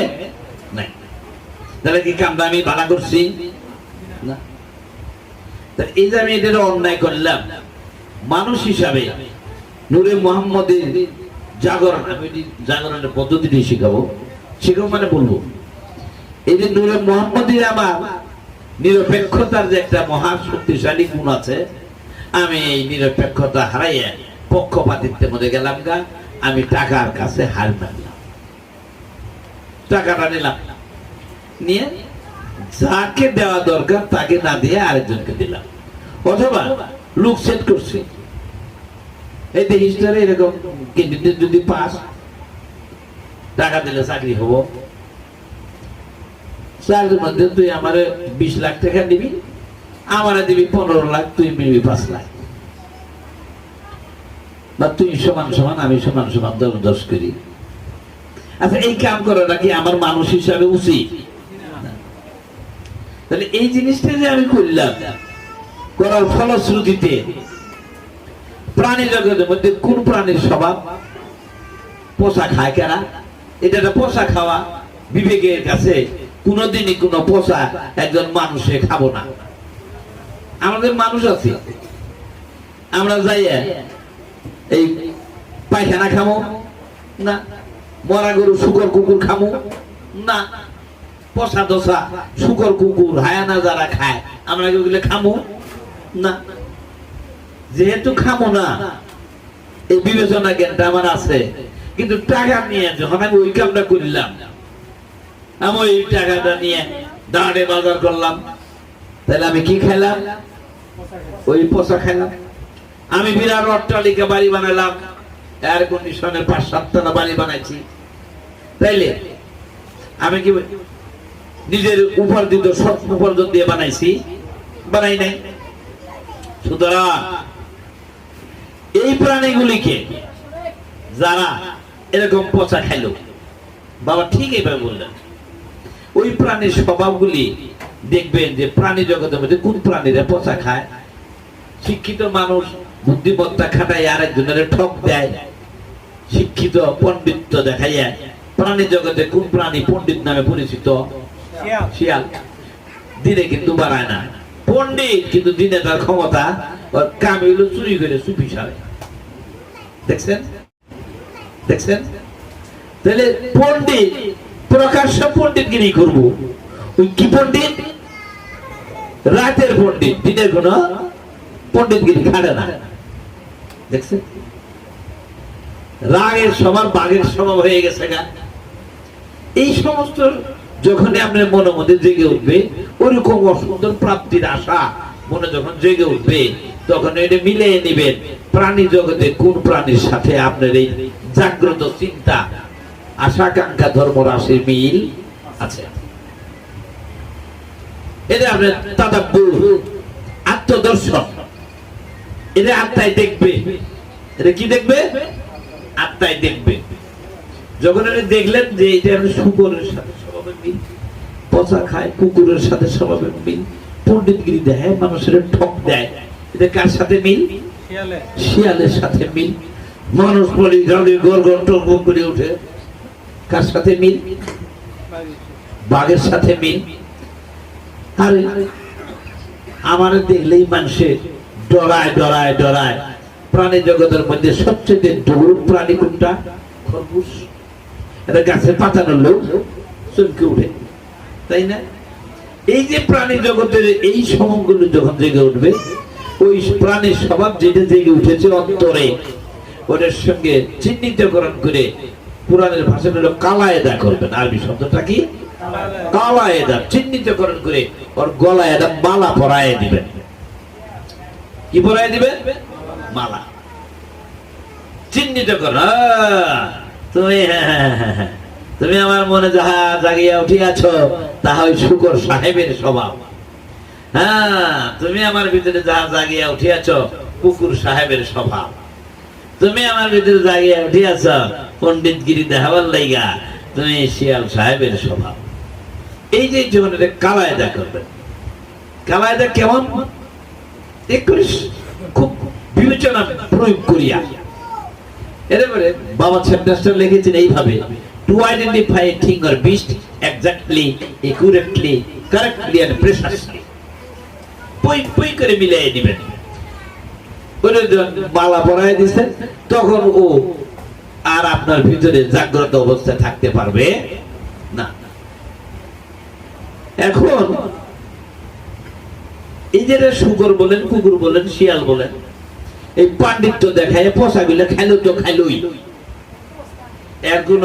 নাই। তাহলে কি কামটা আমি ভালো করছি না? এই যে আমি এটা অন্যায় করলাম, মানুষ হিসাবে নূরে মুহাম্মদের জাগরণ, আমি জাগরণের পদ্ধতিটি শিখাবো মানে বলবো এই যে নূরে মুহাম্মদের আমার নিরপেক্ষতার যে একটা মহা শক্তিশালী গুণ আছে, আমি এই নিরপেক্ষতা হারাইয়া পক্ষপাতিত্বের মধ্যে গেলাম গা। আমি টাকার কাছে হার মানলাম, টাকাটা নিলাম, নিয়ে যাকে দেওয়া দরকার তাকে না দিয়ে আরেকজনকে দিলাম, অথবা লুক সেট করছি। এই যে হিস্টোরি এরকম ক্যান্ডিডেট যদি পাস, টাকা দিলে চাকরি হবো, চাকরির মধ্যে তুই আমার 20 লাখ টাকা দিবি, আমার দিবি 15 লাখ, তুই নিবি 5 লাখ, বা তুই সমান সমান আমি সমান সমান 10 করি। আচ্ছা, এই কাম করাটা কি আমার মানুষ হিসাবে উচিত? তাহলে এই জিনিসটা যে আমি করলাম, করার ফলশ্রুতিতে প্রাণী জগতের মধ্যে কোন প্রাণীর স্বভাব পোষা খায় কেনা, এটা একটা পোষা খাওয়া। বিবেকের কাছে কোনদিনই কোনো পোষা একজন মানুষে খাবো না। আমাদের মানুষ আছে, আমরা যাইয়া এই পায়খানা খামো না, মরা গরু শুকর কুকুর খামো না, পোষা দোষা শুকর কুকুর হায়ানা যারা খায় আমরা ওগুলো খামো না। যেহেতু খামো না, এই বিবেচনা জ্ঞানটা আমার আছে। কিন্তু টাকা নিয়ে যখন আমি ওই কামটা করলাম, আমি ওই টাকাটা নিয়ে দাঁড়ে বাজার করলাম, তাহলে আমি কি খাইলাম? ওই পোষা খাইলাম। আমি বিরাট অট্টালিকা বাড়ি বানালাম, এয়ার কন্ডিশনের 5-7 বাড়ি বানাইছি, তাইলে আমি কি নিজের উপার্জিত সব উপার্জন দিয়ে বানাইছি? বানাই নাই। সুতরাং এই প্রাণীগুলিকে যারা এরকম পচা খাইল, বাবা ঠিক এইভাবে বললেন, ওই প্রাণীর স্বভাবগুলি দেখবেন যে প্রাণী জগতের মধ্যে কোন প্রাণীরা পচা খায়। শিক্ষিত মানুষ বুদ্ধিমত্তা খাটাই আরেকজনের ঠক দেয়, শিক্ষিত পণ্ডিত্য দেখাইয়া। প্রাণী জগতে কোন প্রাণী পণ্ডিত নামে পরিচিত? শিয়াল। দিনে কিন্তু বাড়ায় না। পণ্ডিত কিন্তু দিনে তার ক্ষমতা, ওর কাম হইলো চুরি করে চুপি সারে। দেখছেন দেখছেন? তাহলে পণ্ডিত প্রকাশ্য পণ্ডিতগিরি করবো। ওই কি পণ্ডিত? রাতের পণ্ডিত, দিনের কোন পণ্ডিতগিরি খাড়ে না। দেখছেন? রাগের স্বভাব বাঘের স্বভাব হয়ে গেছে গা। এই সমস্ত যখনই আপনার মনের মধ্যে জেগে উঠবে, ওরকম অসুন্দর প্রাপ্তির আশা মনে যখন জেগে উঠবে, তখন এটা মিলিয়ে নেবেন প্রাণী জগতে কোন প্রাণীর সাথে আপনার এই জাগ্রত চিন্তা আশাকাঙ্ক্ষা ধর্ম রাশির মিল আছে। এটা আপনার তাদাব্বুর, আত্মদর্শন। এটা আত্মায় দেখবে। এটা কি দেখবে? আত্মায় দেখবে। যখন আপনি দেখলেন যে এটা আপনি শুকরের সাথে স্বভাবে মিল, পচা খায় কুকুরের সাথে স্বভাবে মিল, পণ্ডিতগিরি দেয়, মানুষের ঠক দেয়, এটা কার সাথে মিল? শিয়ালের সাথে মিল। মানুষ বলি গর্গন টর্গন করে উঠে, কার সাথে মিল? বাঘের সাথে মিল। আরে আমার দেখলেই মানুষের ডরায় ডরায় ডরায়। প্রাণী জগতের মধ্যে সবচেয়ে দূর প্রাণী কোনটা? খরগোশ। এটা গাছের পাতা নড়লেও চমকে উঠে, তাই না? এই যে প্রাণী জগতের এই সমগুলো যখন জেগে উঠবে, ওই প্রাণীর স্বভাব যেটা জেগে উঠেছে অন্তরে, ওদের সঙ্গে চিহ্নিতকরণ করে পুরাণের ভাষা হলো কালায়েদা করবেন। আরবি শব্দটা কি? কালায়েদা। চিহ্নিতকরণ করে ওর গলায় একটা মালা পরায় দিবেন। কি পরায় দিবেন? মালা। চিহ্নিত কর, তুমি তুমি আমার মনে যাহা জাগিয়া উঠিয়াছ তাহা ওই শুকর সাহেবের স্বভাব। হ্যাঁ, তুমি আমার ভিতরে যাহা জাগিয়া উঠিয়াছ কুকুর সাহেবের স্বভাব। তুমি আমার ভিতরে জাগিয়া উঠিয়াছ পণ্ডিতগিরি দেখাবার লাইগা, তুমি শিয়াল সাহেবের স্বভাব। এই যে জীবনে কালায়দা করবেন। কালায়দা কেমন? খুব বিবেচনা প্রয়োগ করিয়া। এরপরে বাবা চ্যাপ্টারটা লিখেছেন এইভাবে: to identify a thing or beast exactly, accurately, correctly and precisely. পই পই করে মিলিয়ে দিবেন। ওরে মালা পরায় দিচ্ছেন, তখন ও আর আপনার ভিতরে জাগ্রত অবস্থায় থাকতে পারবে না। এখন এই যে শুকর বলেন, কুকুর বলেন, শিয়াল বলেন, এই পাণ্ডিত্য দেখায় পোষাগুলো খাইলো তো খাইলই। এর কোন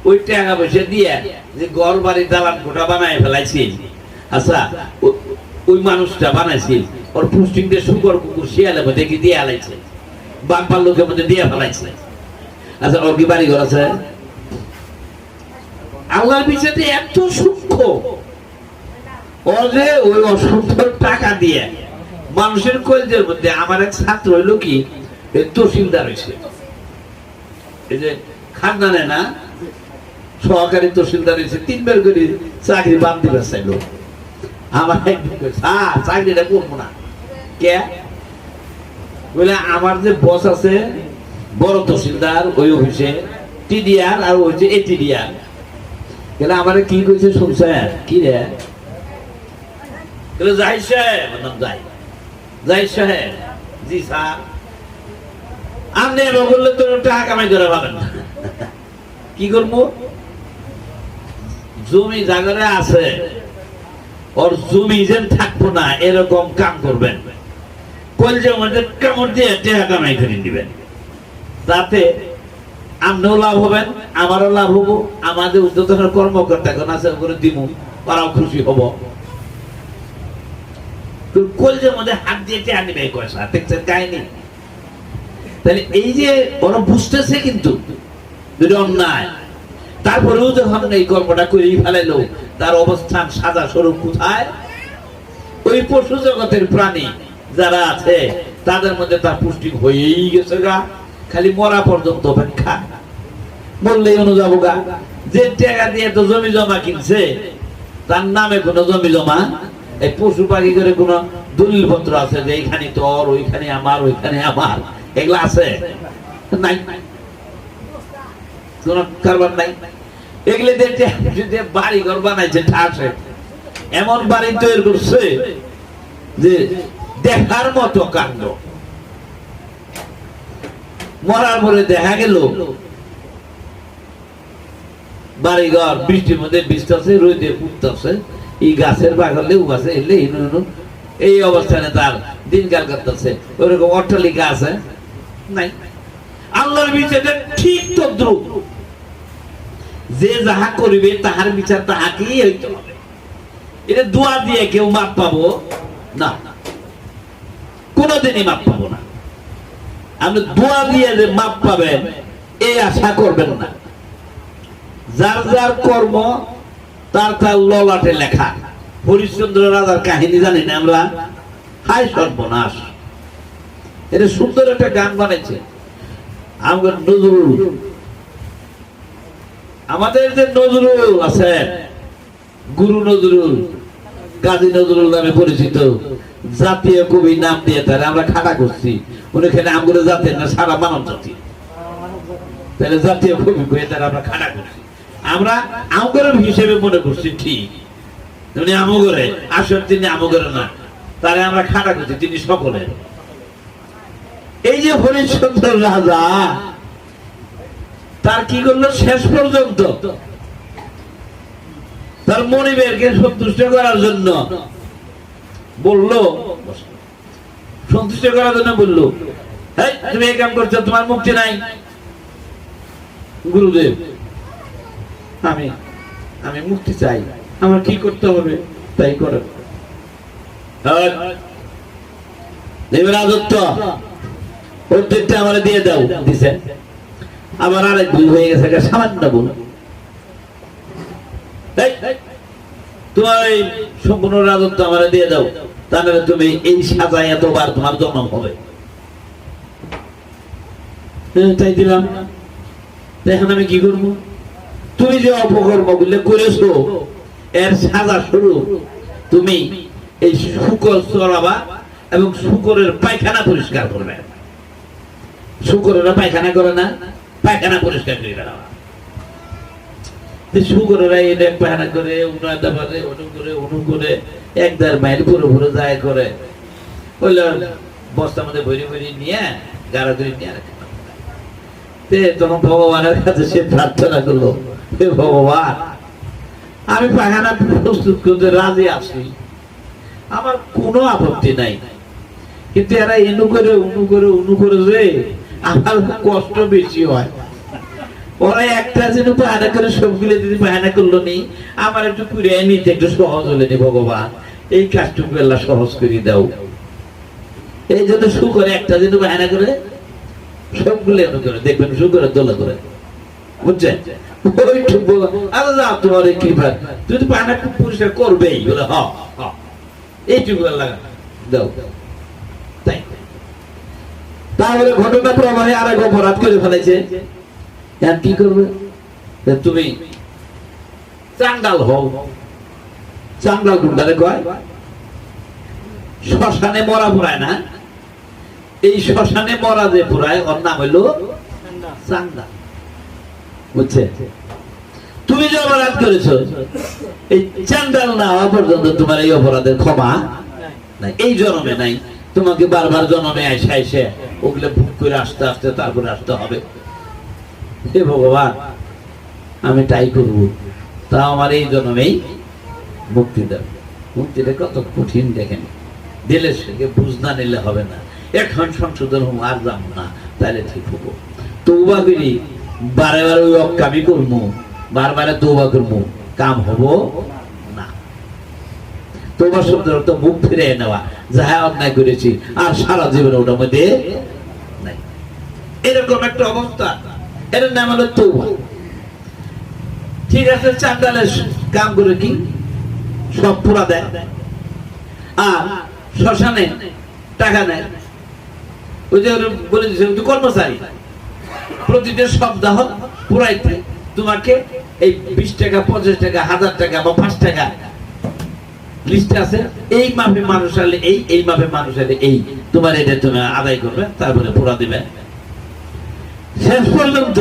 ওই টাকা পয়সা দিয়ে যে ঘর বাড়ি দালান কোঠা বানায় ফেলাইছিল, আচ্ছা ওই মানুষটা বানাইছিল, ওর পুষ্টিং দিয়ে শুকর কুকুর শিয়ালের মধ্যে কি দিয়ে আলাইছে, বাম্পার লোকের মধ্যে দিয়ে ফেলাইছে। আচ্ছা ওর কি বাড়ি ঘর আছে? আল্লাহর বিষয়টা এত সূক্ষ্ম, ওরে ওই অসংখ্য টাকা দিয়ে মানুষের কলেজের মধ্যে। আমার এক ছাত্র হইলো কি তহসিলদার হয়েছে, এই যে খানদানে না, সহকারী তহসিলদার হয়েছে, 3 বার করে চাকরি বাদ দিবে চাইলো। আমার চাকরিটা করবো না। কে বলে? আমার যে বস আছে বড় তহসিলদার, ওই অফিসে টিডিআর আর ওই যে এটিডিআর, গেলে আমার কি কইছে শুনছেন? কি রে? যাই সাহেব, যাই যাই সাহেব। জি স্যার। আপনি এবার বললে তো টাকা কামাই করে পাবেন না। কি করবো? জমি জায়গায় আছে, ওর জমি যেন থাকবো না এরকম কাম করবেন। কলজের মধ্যে কামড় দিয়ে টাকা কামাই করে দিবেন, তাতে আপনিও লাভ হবেন, আমারও লাভ হবো, আমাদের উদ্যোতনের কর্মকর্তা কোন আছে করে দিব, ওরাও খুশি হব। কলজের মধ্যে হাত দিয়ে টেয়া নিবে পয়সা। দেখছেন কাহিনী? তাহলে এই যে ওরা বুঝতেছে কিন্তু অন্যায়, তারপরেও যখন এই কর্মটা করেই ফেলাইলো, তার অবস্থান সাজা স্বরূপ কোথায়? ওই পশু জগতের প্রাণী যারা আছে তাদের মধ্যে তার পুষ্টি হয়েই গেছে গা। খালি মরা পর্যন্ত অপেক্ষা, বললেই অনুযাবো গা। যে টাকা দিয়ে তো জমি জমা কিনছে, তার নামে কোনো জমি জমা, এই পশু পাখি করে কোন দলিল পত্র আছে যে এইখানে তোর, ওইখানে আমার, ওইখানে আমার, এগুলা আছে নাই? কোন কারবার নাই। এগুলো বাড়ি ঘর বানাইছে ঠাসে, এমন বাড়ি তৈরি করছে যে দেখার মতো কাণ্ড। মরার পরে দেখা গেল বাড়িঘর বৃষ্টির মধ্যে ভিজতেছে, রোদে উঠতেছে, এই গাছের বাগালে ও গাছে এলে এই অবস্থানে তার দিনকাল কাটতেছে। ওরকম অট্টালিকা আছে নাই। আল্লাহর বিচার ঠিক তদ্রুপ, যে যাহা করিবে তাহার বিচার তাহাকেই হইতে হবে। এটা দোয়া দিয়ে কেউ মাপ পাবো না, কোনদিনই মাপ পাবো না। আপনি দোয়া দিয়ে যে মাপ পাবেন এই আশা করবেন না। যার যার কর্ম তার তার ললাটে লেখা। হরিশ্চন্দ্র রাজার কাহিনী জানি না আমরা? হায় সর্বনাশ! এটা সুন্দর একটা গান বানাইছে আমাদের নজরুল। আমাদের যে নজরুল আছে, গুরু নজরুল, কাজী নজরুল নামে পরিচিত, জাতীয় কবি নাম দিয়ে তারা আমরা খাড়া করছি। ওখানে আমগুলো জাতীয় না, সারা মানব জাতি, তাহলে জাতীয় কবি কয়ে তারা আমরা খাড়া করছি। আমরা আমগর হিসেবে মনে করছি ঠিক, উনি আমগরে, আসলে তিনি আমগরে না, তারে আমরা খাড়া করছি, তিনি সকলের। এই যে হরিশ্চন্দ্র রাজা, তার কি করলো শেষ পর্যন্ত তার মনিবেরকে সন্তুষ্ট করার জন্য বললো, সন্তুষ্ট করার জন্য বললো, তুমি এই কাম করছো, তোমার মুক্তি নাই। গুরুদেব, আমি আমি মুক্তি চাই, আমার কি করতে হবে তাই করো। রাজত্ব প্রত্যেকটা আমার দিয়ে দাও, দিছে। আবার আরেক ভুল হয়ে গেছে, সামান্য ভুল। তোমার এই সম্পূর্ণ রাজত্ব আমার দিয়ে দাও, তাহলে তুমি এই সাজায় এতবার তোমার জন্ম হবে। তাই দিলাম। এখন আমি কি করবো? তুমি যে অপকর্ম গুলো করেছো এর সাজা স্বরূপ তুমি এই শুকর চড়াবা এবং শুকরের পায়খানা পরিষ্কার করবে। শুকরেরা পায়খানা করে না? পায়খানা পরিষ্কার করে বেড়াবা। শুকরেরা এটা পায়খানা করে, উনাদা পারে, অনু করে 1-1.5 মাইল পুরো পুরো যায় করে, ওই বস্তার মধ্যে ভরি ভরি নিয়ে গাড়া ধরে নিয়ে রাখে। তখন ভগবানের কাছে সে প্রার্থনা করলো, হে ভগবান, আমি পায়খানা প্রস্তুত করতে রাজি আছি, আমার কোনো আপত্তি নাই, কিন্তু এরা অনু করে যে আমার কষ্ট বেশি হয়। ওরা একটা যেন পায়খানা করে সবগুলো যদি পায়খানা করলো নি, আমার একটু কুড়িয়ে নিতে একটু সহজ হলে নি। ভগবান, এই কাজটুকু আল্লাহ সহজ করে দাও। এই জন্য শুকরে একটা যেন পায়খানা করে সবগুলো এনে করে দেখবেন, শুকরের দোলা করে, বুঝছেন? তোমার এই কৃপা, তুই তো পায়খানা পরিষ্কার করবেই বলে, এইটুকু আল্লাহ দাও। তাই তাহলে ঘটনা প্রবাহে আর এক অপরাধ করে ফেলেছে। কি করবে? তুমি চাঙ্গাল হও। চাঙ্গাল কোনটারে কয়? শ্মশানে মরা পুরায় না, এই শ্মশানে মরা যে পুরায় ওর নাম হইল চাঙ্গাল, বুঝছে? তুমি যে অপরাধ করেছো, এই চাঙ্গাল না হওয়া পর্যন্ত তোমার এই অপরাধের ক্ষমা নাই, এই জন্মে নাই। তোমাকে বারবার জন্মে এসে ওগুলো ভুল করে আসতে আসতে তারপরে আসতে হবে। হে ভগবান, আমি তাই করব, তা আমার এই জন্মেই মুক্তি দেব। মুক্তিটা কত কঠিন দেখেন, দিলে সেকে বুঝ না নিলে হবে না। এখন সংশোধন হবো, আর যাবো না, তাহলে ঠিক হবো। তৌবা করি, বারে বারে ওই অকামি করবো, বারবারে তৌবা করবো, কাম হবো না। তৌবা শব্দের অর্থ মুখ ফিরে নেওয়া, যাহা অন্যায় করেছি আর সারা জীবনে ওটার মধ্যে নাই, এরকম একটা অবস্থা। এর নাম হলো তৌবা। ঠিক আছে, চাঙ্গালের কাম করে কি সব পুরা দেয়, আর শ্মশানে টাকা নেয়। ওই যে বলে দিচ্ছে কর্মচারী, প্রতিটা সপ্তাহ পুরাইতে তোমাকে এই 20 টাকা, 50 টাকা, 1000 টাকা বা 5 টাকা লিস্টে আছে, এই মাপে মানুষ আলে এই মাপে মানুষ আলে এই, তোমার এটা তুমি আদায় করবে, তারপরে পুরা দিবে। শেষ পর্যন্ত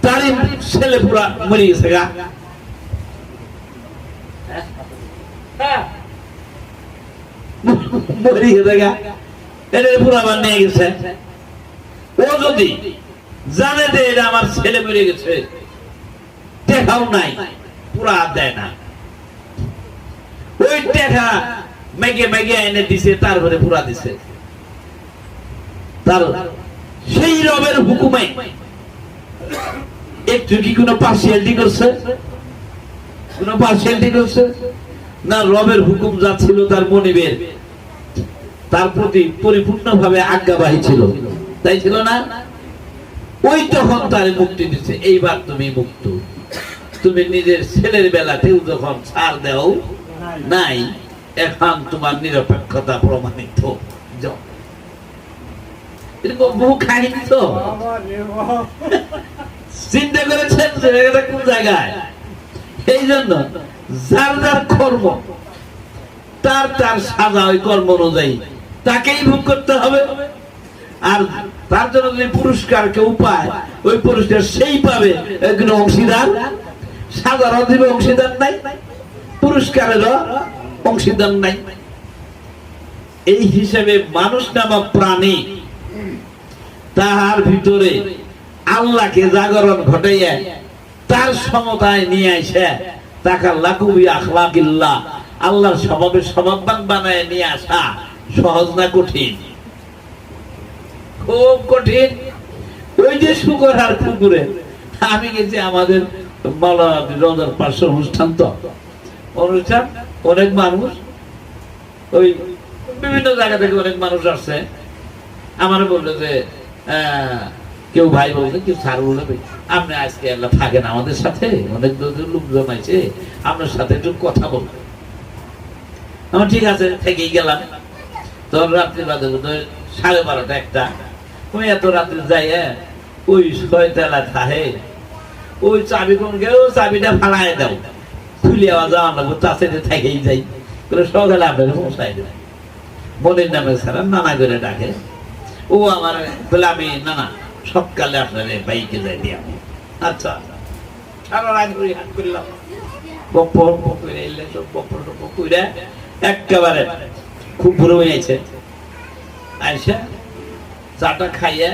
তারই ছেলে পুরা মরে গেছে গা। মরি গেছে, এটা পুরো আবার নিয়ে গেছে। ও যদি জানে যে এটা আমার ছেলে মরে গেছে, টেকাও নাই, পুরা দেয় না, ওই টেকা মেঘে মেঘে এনে দিছে, তারপরে পুরা দিছে। তার সেই রবের হুকুমে একটু কি কোনো পার্সিয়ালিটি করছে? কোন পার্সিয়ালিটি করছে না? রবের হুকুম যা ছিল তার মনিবের, তার প্রতি পরিপূর্ণভাবে আজ্ঞাবাহী ছিল, তাই ছিল না? ওই তখন তার মুক্তি দিচ্ছে, এইবার তুমি মুক্ত। তুমি নিজের ছেলের বেলাতেও যখন ছাড় দেও নাই, এখন তোমার নিরপেক্ষতা প্রমাণিত। এরকম বহু কাহিনী তো চিন্তা করেছেন কোন জায়গায়। এই জন্য যার যার কর্ম, তার তার সাজা ওই কর্ম অনুযায়ী তাকেই ভোগ করতে হবে। আর তার জন্য যদি পুরস্কার কেউ পায়, ওই পুরস্কার সেই পাবে, একজন অংশীদার। সাজার দিবে অংশীদার নাই, পুরস্কারেরও অংশীদার নাই। এই হিসেবে মানুষ নামক প্রাণী তাহার ভিতরে আল্লাহকে জাগরণ ঘটাইয়া তার সমতায় নিয়ে আসে, তাকে লাকুবি আখলাকিল্লাহ, আল্লাহর স্বভাবের স্বভাববান বানায় নিয়ে আসা সহজ না কঠিন? খুব কঠিন। ওই যে শুকর আর কুকুরে, আমি গেছি আমাদের রোজার পার্শ্ব অনুষ্ঠান, তো অনুষ্ঠান অনেক মানুষ, ওই বিভিন্ন জায়গা থেকে অনেক মানুষ আসছে। আমার বললো যে কেউ ভাই বলছে, কেউ স্যার বললো, আপনি আজকে আল্লাহ থাকেন আমাদের সাথে, অনেক লোকজন আছে, আপনার সাথে একটু কথা বলবো। আমার ঠিক আছে, থেকেই গেলাম। তখন রাত্রি বাজে 12:30 একটা। ওই এত রাত্রে যাই, ওই 6 তলা থাকে, ওই চাবি কোন গেল, চাবিটা ফালাই দাও, খুলে আওয়াজ লাগবো, তার সাথে থেকেই যাই। সকালে আপনার পৌঁছাই দেবে, মনের নামে ছাড়া নানা করে ডাকে। ও আমার বলে, আমি নানা সকালে আপনার বাইকে যাই দিয়ে। আচ্ছা, সারা রাত করে হাত করলাম, একেবারে খুব বুড়ো হয়ে আছে। আইসা চাটা খাইয়া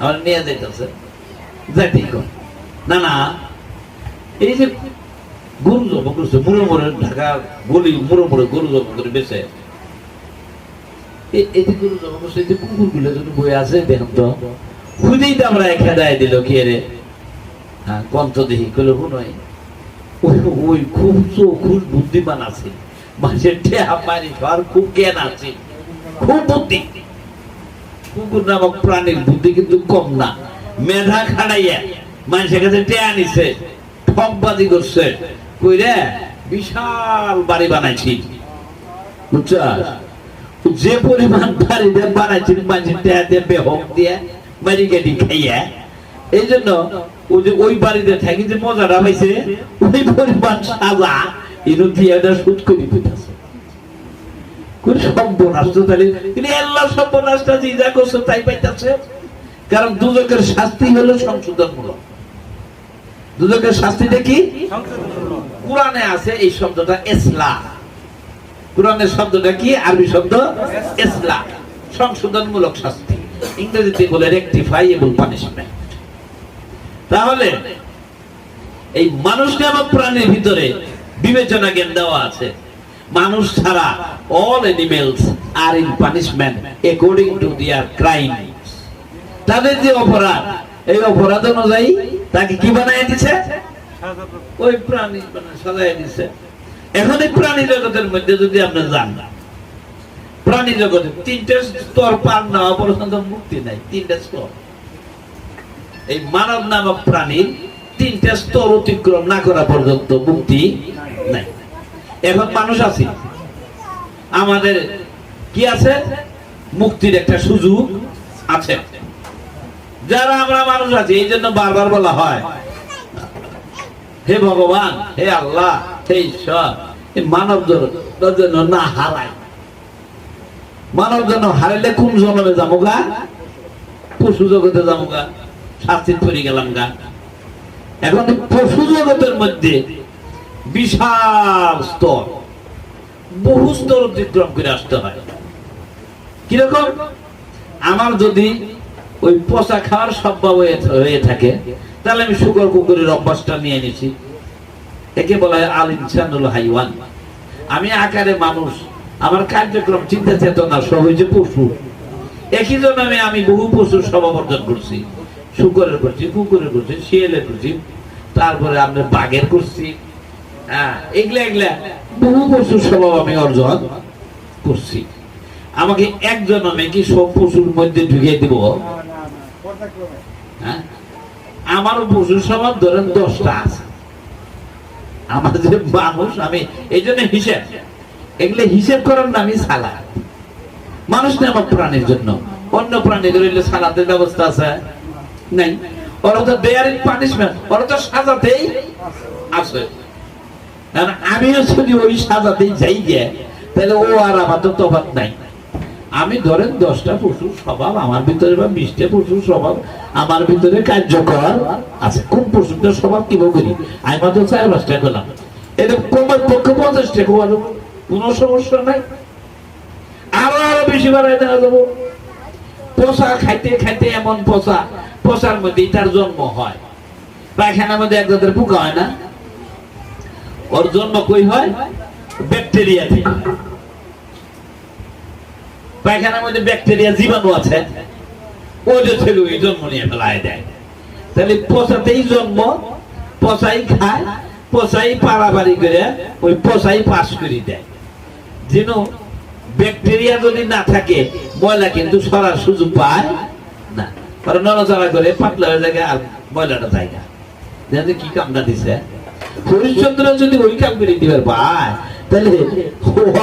আমার নিয়ে যাইতেছে, যাইতে না না, এই যে গরু জব করছে, মুড়ো মুড়ে ঢাকা গলি, মুড়ো মুড়ে গরু জব করে বেছে, এই যে গরু জব করছে, এই যে কুকুর গুলো যদি বই আছে, দেখুন তো খুঁজেই তো আমরা খেদায় দিল, কে রে? হ্যাঁ, কন্ত দেখি কইলো নয়, ওই খুব খুব বুদ্ধিমান আছে, মানুষের ঠেহা পানি খাওয়ার খুব জ্ঞান আছে, খুব বুদ্ধি। কুকুর নামক প্রাণীর বুদ্ধি কিন্তু কম না। মেধা খাড়াইয়া মানুষের কাছে টেয়া নিছে, ঠকবাজি করছে, কইরে বিশাল বাড়ি বানাইছি, বুঝছো? যে পরিমাণ বাড়ি বানাইছি, মানুষের টেয়া দিয়ে বেহক দিয়ে বাড়ি গাড়ি খাইয়া, এই জন্য ওই বাড়িতে থাকি যে মজাটা পাইছে, ওই পরিমাণ সাজা এর দিয়ে সুদ করে দিতেছে। কারণ দুজকের শাস্তি হলো সংশোধনমূলক। দুজকের শাস্তিটা কি? কোরআনে আছে এই শব্দটা ইসলাহ। কোরআনের শব্দটা কি? আরবি শব্দ ইসলাহ, সংশোধনমূলক শাস্তি। ইংরেজিতে বলে রেকটিফাইয়েবল পানিশমেন্ট। তাহলে এই মানুষ নামক প্রাণীর ভিতরে বিবেচনা জ্ঞান দেওয়া আছে। মানুষ ছাড়া all animals are in punishment according to their crime. তাদের যে অপরাধ, এই অপরাধ অনুযায়ী তাকে কি বানায় দিছে? ওই প্রাণী সাজায় দিছে। এখন এই প্রাণী জগতের মধ্যে যদি আপনি যান, প্রাণী জগতে 3টে স্তর পার না হওয়া পর্যন্ত মুক্তি নাই। 3টে স্তর। এই মানব নামক প্রাণীর 3টে স্তর অতিক্রম না করা পর্যন্ত মুক্তি নাই। এখন মানুষ আছি, আমাদের কি আছে? মুক্তির একটা সুযোগ আছে। যারা আমরা মানুষ আছি, এই জন্য বারবার বলা হয়, হে ভগবান, হে আল্লাহ, হে ঈশ্বর, মানব যেন না হারায়। মানব যেন হারাইলে কোন জন্মে যাবো গা? পশু জগতে যাবো গা, শাস্তি পড়ে গেলাম গা। এখন পশু জগতের মধ্যে বিশাল স্তর, বহু স্তর অতিক্রম করে আসতে হয়। কিরকম? আমার যদি ওই পচা খাওয়ার স্বভাব হয়ে থাকে, তাহলে আমি শুকর কুকুরের অভ্যাসটা নিয়ে নিছি। একে বলা হয় আল ইনসানুল হাইওয়ান। আমি আকারে মানুষ, আমার কার্যক্রম চিন্তা চেতনা সব হয়েছে পশু। একই জন্য আমি বহু পশুর স্বভাব অর্জন করছি। শুকরের করছি, কুকুরের করছি, শিয়ালের করছি, তারপরে আমরা বাঘের করছি। এগুলা বহু পশুর স্বভাব আমি অর্জন করছি। আমাকে একজন আমি কি সব পশুর মধ্যে ঢুকিয়ে দিব? আমারও পশুর স্বভাব ধরেন 10টা আছে। আমার যে মানুষ, আমি এই জন্য হিসেব, এগুলো হিসেব করার নামই সালাদ। মানুষ না আমার প্রাণীর জন্য। অন্য প্রাণীদের হইলে সালাদের ব্যবস্থা আছে নাই? ওরা তো দেয়ারিং পানিশমেন্ট, ওরা তো সাজাতেই আছে। আমিও যদি ওই সাজাতেই যাই গে, তাহলে ও আর আমার তো তফাৎ নাই। আমি ধরেন 10টা পশুর স্বভাব আমার ভিতরে বা 20টা পশুর স্বভাব আমার ভিতরে কার্যকর আছে। কোন পশুটার স্বভাব কিভাবে করি? আমি মাত্র 4-5টা করলাম, এটা কমার পক্ষে 50টা করবো, কোনো সমস্যা নাই। আরো বেশি বাড়াই দেওয়া যাবো। পচা খাইতে খাইতে এমন পচার মধ্যেই তার জন্ম হয়। পায়খানার মধ্যে এক জাতের পোকা হয় না? ওর জন্ম কই হয়? ব্যাকটেরিয়া থেকে। পায়খানার মধ্যে ব্যাকটেরিয়া জীবাণু আছে, ওই ছেলে ওই জন্ম নিয়ে ফেলায় দেয়। তাহলে পচাতেই জন্ম, পচাই খায়, পচাই পাড়াবাড়ি করে ওই পচাই পাস করে দেয়। যেন ব্যাকটেরিয়া যদি না থাকে, ময়লা কিন্তু সরার সুযোগ পায় না। নড়াচড়া করে পাতলা হয়ে যায় আর ময়লাটা যায় না। কি কামটা দিছে হরিশ্চন্দ্র যদি ওই কাম করে দিবার পায়, তাহলে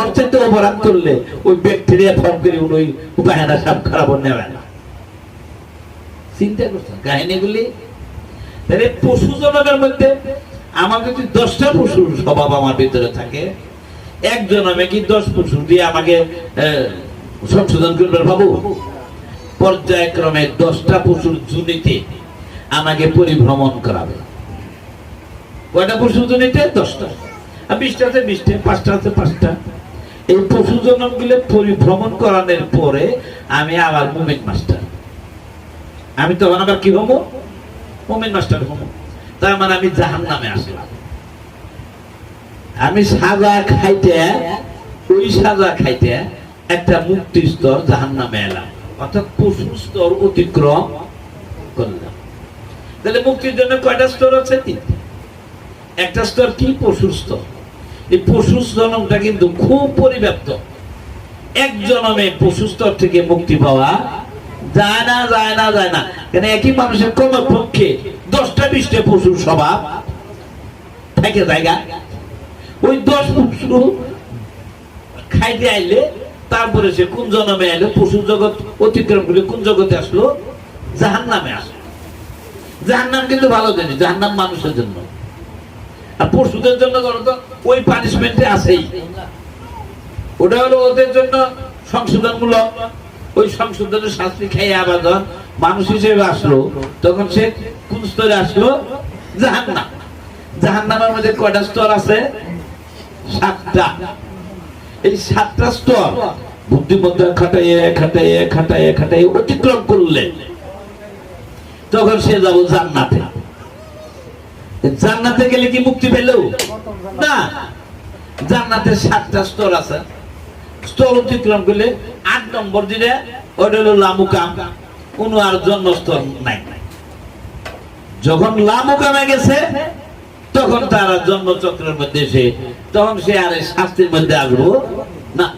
অর্থে অপরাধ করলে ওই ব্যাকটেরিয়া ফর্ম করে ওই পায়খানা সাপ খারাপ নেবে না। চিন্তা করছেন কাহিনীগুলি? তাহলে পশু জনমের মধ্যে আমার যদি 10টা পশুর স্বভাব আমার ভিতরে থাকে, একজন আমি কি 10 পশু দিয়ে আমাকে সংশোধন করবার ভাবো? পর্যায়ক্রমে 10টা পশুর জুনিতে আমাকে পরিভ্রমণ করাবে। কয়টা পশু জনিতে? 10টা। আর 20টা আছে 20টা, 5টা আছে 5টা। এই পশু জনম গুলো পরিভ্রমণ করানোর পরে আমি আবার মুমিন মাস্টার। আমি তখন আবার কি হবো? মুমিন মাস্টার হবো। তার মানে আমি জাহান্নামে আসলাম। আমি সাজা খাইতে, ওই সাজা খাইতে একটা মুক্তির স্তর জাহান্নামে এলাম, অর্থাৎ পশুর স্তর অতিক্রম করলাম। তাহলে মুক্তির জন্য কয়টা স্তর আছে? 3টা। একটা স্তর কি? পশুর স্তর। এই পশুর জনমটা কিন্তু খুব পরিব্যাপ্ত। এক জনমে পশু স্তর থেকে মুক্তি পাওয়া যায় না, যায় না, যায় না। কেন? একই মানুষের কমপক্ষে 10টা-20টা পশুর স্বভাব থাকে জায়গা। ওই 10 পশু খাইতে আইলে তারপরে সে কোন জন্মে আইলো? পশু জগৎ অতিক্রম করে কোন জগতে আসলো? জাহান্নামে আসলো। জাহান্নাম কিন্তু ভালো জিনিস, জাহান্নাম মানুষের জন্য। আর পশুদের জন্য তো ওই পানিশমেন্টে আছেই। ওটা হলো ওদের জন্য সংশোধনমূলক। ওই সংশোধনের শাস্তি খেয়ে আবার যখন মানুষ হিসেবে আসলো, তখন সে কোন স্তরে আসলো? জাহান্নাম। জাহান্নামের মধ্যে কয়টা স্তর আছে? 7টা। এই 7টা স্তর বুদ্ধিমত্তা খাটাইয়ে খাটাইয়ে খাটাইয়ে খাটাইয়ে অতিক্রম করলে তখন সে যাব জান্নাতে। জান্নাতে গেলে কি মুক্তি পেল? না। জান্নাতে 7টা স্তর আছে। স্তর অতিক্রম করলে 8 নম্বর দিনে ওটা হলো লামুকাম। কোন আর জন্মস্তর নাই। যখন লামুকামে গেছে তখন তারা জন্মচক্রের মধ্যে তখন সে আর শাস্তির মধ্যে আসবো না।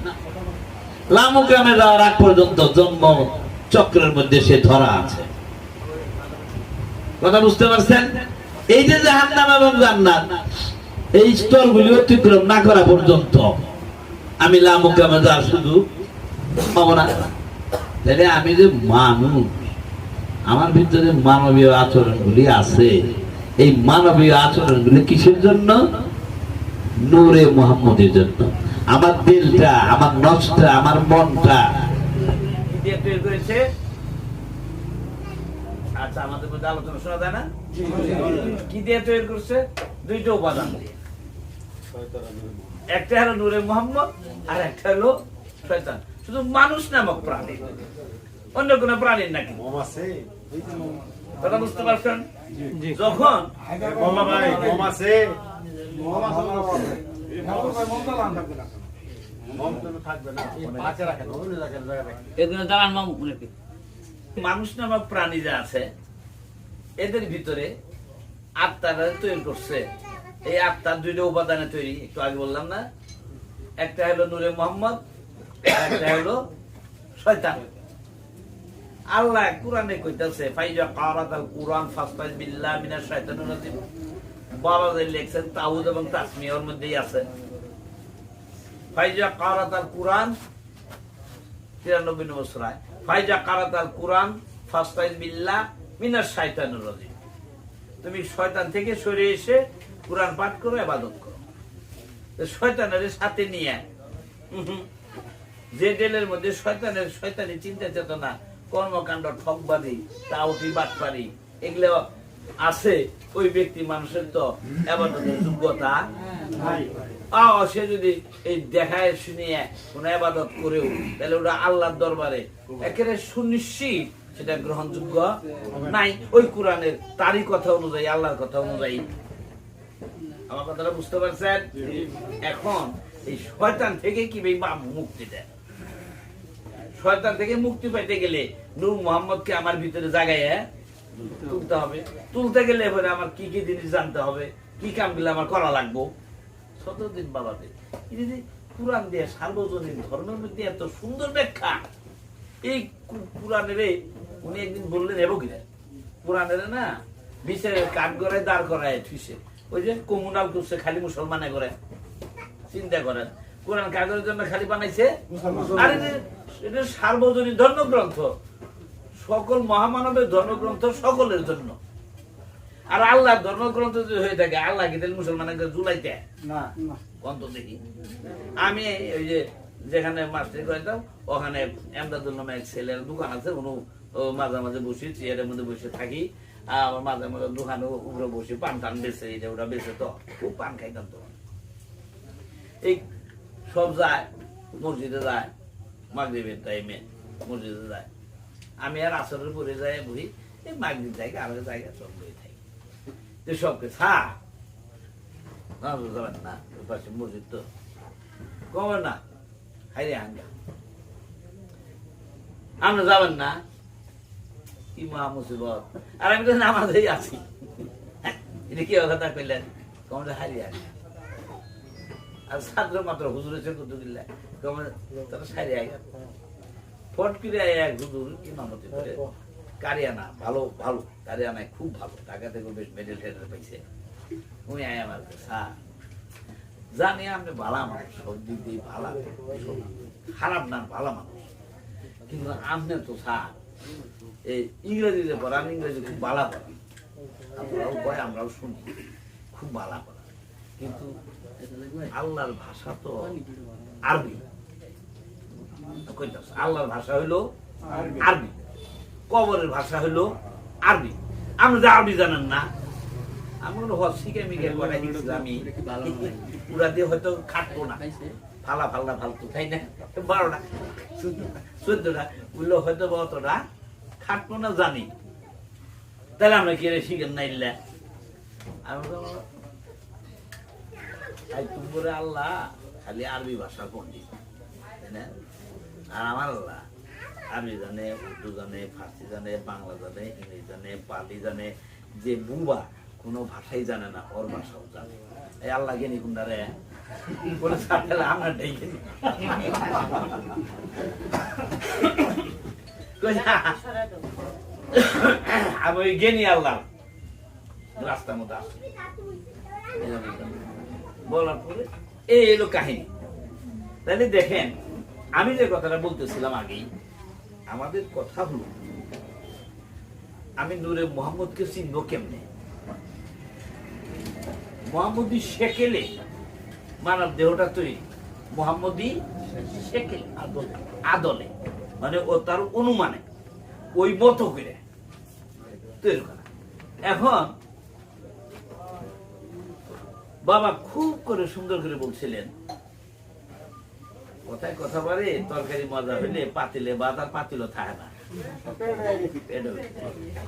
লামুকামে যাওয়ার আগ পর্যন্ত জন্ম চক্রের মধ্যে সে ধরা আছে। কথা বুঝতে পারছেন? এই যে জাহান্নাম এবং জান্নাত, এই স্তরগুলি অতিক্রম না করা পর্যন্ত আমি লামুকামে যাওয়ার সুযোগ পাবো না। তাহলে আমি যে মানুষ, আমার ভিতরে মানবীয় আচরণগুলি আছে। এই মানবীয় আচরণগুলি কিসের জন্য? নূরে মুহাম্মদের জন্য। আমার দিলটা, আমার নফসটা, আমার মনটা আচ্ছা, আমাদের মধ্যে আলোচনা শোনা যায় না? কি দিয়ে তৈরি করছে? 2টা উপাদান দিয়ে। একটা হলো নূরে মোহাম্মদ আর একটা হলো শয়তান। শুধু মানুষ নামক প্রাণী, অন্য কোনো প্রাণীর নাকি? কথা বুঝতে পারছেন? যখন মানুষ নামক প্রাণী যা আছে এদের ভিতরে আত্মারা তৈরি করছে। এই আত্মার দুইটা উপাদানে তৈরি, একটু আগে বললাম না? একটা হলো নূরে মোহাম্মদ, একটা হলো শয়তান। আল্লাহ কোরআনে কইতাছে ফাইজা কারাতাল কুরআন ফাস্তাইজ বিল্লাহি মিনাশ শাইতানির রাজিম। বাবা যে লেখছেন তাউদ এবং তাসমিয়ার মধ্যেই আছে। ফাইজা কারাতাল কুরআন 93 নম্বর সূরা, ফাইজা কারাতাল কুরআন ফাস্তাইজ বিল্লাহি মিনাশ শাইতানির রাজিম। তুমি শয়তান থেকে সরে এসে কুরআন পাঠ করো, ইবাদত করো। তো শয়তানের সাথে নিয়ে যে জেলের মধ্যে শয়তানি চিন্তা চেতনা, কর্মকাণ্ড, ঠকবাজি, তাওটি, বাটপারি এগুলো আছে, ওই ব্যক্তি মানুষের তো ইবাদতের যোগ্যতা নাই। সে যদি এই দেখায় শুনিয়ে কোন ইবাদত করেও তাহলে ওটা আল্লাহর দরবারে একেবারে সুনিশ্চিত সেটা গ্রহণযোগ্য নাই, ওই কোরআনের তারই কথা অনুযায়ী, আল্লাহর কথা অনুযায়ী। আমার কথাটা বুঝতে পারছেন? এখন এই শয়তান থেকে কিভাবে মুক্তি দেয়? শয়তান থেকে মুক্তি পাইতে গেলে নূর মোহাম্মদকে আমার ভিতরে জাগায় তুলতে হবে। তুলতে গেলে এবারে আমার কি কি জিনিস জানতে হবে, কি কামগুলো আমার করা লাগবো। 17 দিন বাবাদের কোরআন দিয়ে সার্বজনীন ধর্মের মধ্যে এত সুন্দর ব্যাখ্যা। এই কোরআনের উনি একদিন বললেন এবো কিনা কোরআনের না বিচারের কাঠ গড়ায় দাঁড় করায় ঠুসে, ওই যে কমুনাল করছে খালি মুসলমানে করে। চিন্তা করেন, কোরআন কাগজের জন্য খালি বানাইছে? আর এটা সার্বজনীন ধর্মগ্রন্থ, সকল মহামানবের ধর্মগ্রন্থ, সকলের জন্য। আর আল্লাহর ধর্মগ্রন্থ যদি হয়ে থাকে, আল্লাহ কি তাহলে মুসলমানকে জুলাইতে না? অন্ত দেখি আমি ওই যে যেখানে মাস্টারি করতাম ওখানে এমদাদুল নামে এক ছেলের দোকান আছে, উনি মাঝে মাঝে বসি চেয়ারের মধ্যে বসে থাকি। আমার মাঝে মাঝে দোকানে উপরে বসে পান টান বেছে, এটা ওটা বেছে, তো খুব পান খাইতাম। তো এই সব যায়, মসজিদে যায়, মাগরিবের টাইমে মসজিদে যায়। আমি আর আসরের পরে যাই বই, এই মাগরিব জায়গা আর জায়গা সব বই থাকি। তো সবকে যাবেন না, পাশে মসজিদ তো কবে না হাইরে আঙ্গা আমরা যাবেন না, কি মহা মুসিবত। আর আমি তো নামাজেই আছি, এটা কি কথা কইলেন? কমে হারিয়ে আঙ্গা। আর ছাত্র মাত্র হুজুর এসে কুতুবিল্লাহ কমে তারা সারিয়ে আঙ্গা। ফট করে এক হুজুর ইমামতি করে কারিয়ানা, ভালো ভালো কারিয়ানায় খুব ভালো, টাকা থেকে বেশ মেডেল টেডেল পাইছে। উনি আয় আমার জানি আপনি ভালো মানুষ, সব দিক দিয়ে ভালো, খারাপ না, ভালো মানুষ, কিন্তু আপনি তো এই ইংরেজিতে পড়ান, ইংরেজি খুব ভালো পড়ান, আপনারাও কয় আমরাও শুনি খুব ভালো পড়ান, কিন্তু আল্লাহর ভাষা তো আরবি। আল্লাহর ভাষা হইলো আরবি, কবরের ভাষা হইলো আরবি। আপনি যে আরবি জানেন না, আমি শিখে মিখে করাই দিচ্ছি, আমি পুরা দিয়ে হয়তো খাটবো না, ফালা ফাল্লা ফালতু, তাই না? 12টা 14টা বললো হয়তো অতটা খাটবো না জানি, তাহলে আমরা কি শিখেন না? ইল্লা তুমি আল্লাহ খালি আরবি ভাষা পন্ডিত, তাই না? আর আমার আল্লাহ আরবি জানে, উর্দু জানে, ফার্সি জানে, বাংলা জানে, ইংরেজি জানে, পালি জানে, যে বুবা কোনো ভাষাই জানে না, ওর ভাষাও জানে। এই আল্লাহ জ্ঞানী কোনটা রে বলে সাথে আমরা ডেকে আমি ওই জ্ঞানী আল্লাহ রাস্তার মধ্যে আসে বলার পরে এই এলো কাহিনী। তাহলে দেখেন, আমি যে কথাটা বলতেছিলাম আগেই, আমাদের কথা হলো আমি নূরে মোহাম্মদকে চিনবো কেমনে? মোহাম্মদী শেকেলে মানব দেহটা তৈরি, মোহাম্মদী শেকেল আদলে, মানে ও তার অনুমানে ওই মতো করে তৈরি করা। এখন বাবা খুব করে সুন্দর করে বলছিলেন কথায় কথা বলে তরকারি মজা হইলে পাতিলে ভাত আর পাতিলও থাকে না।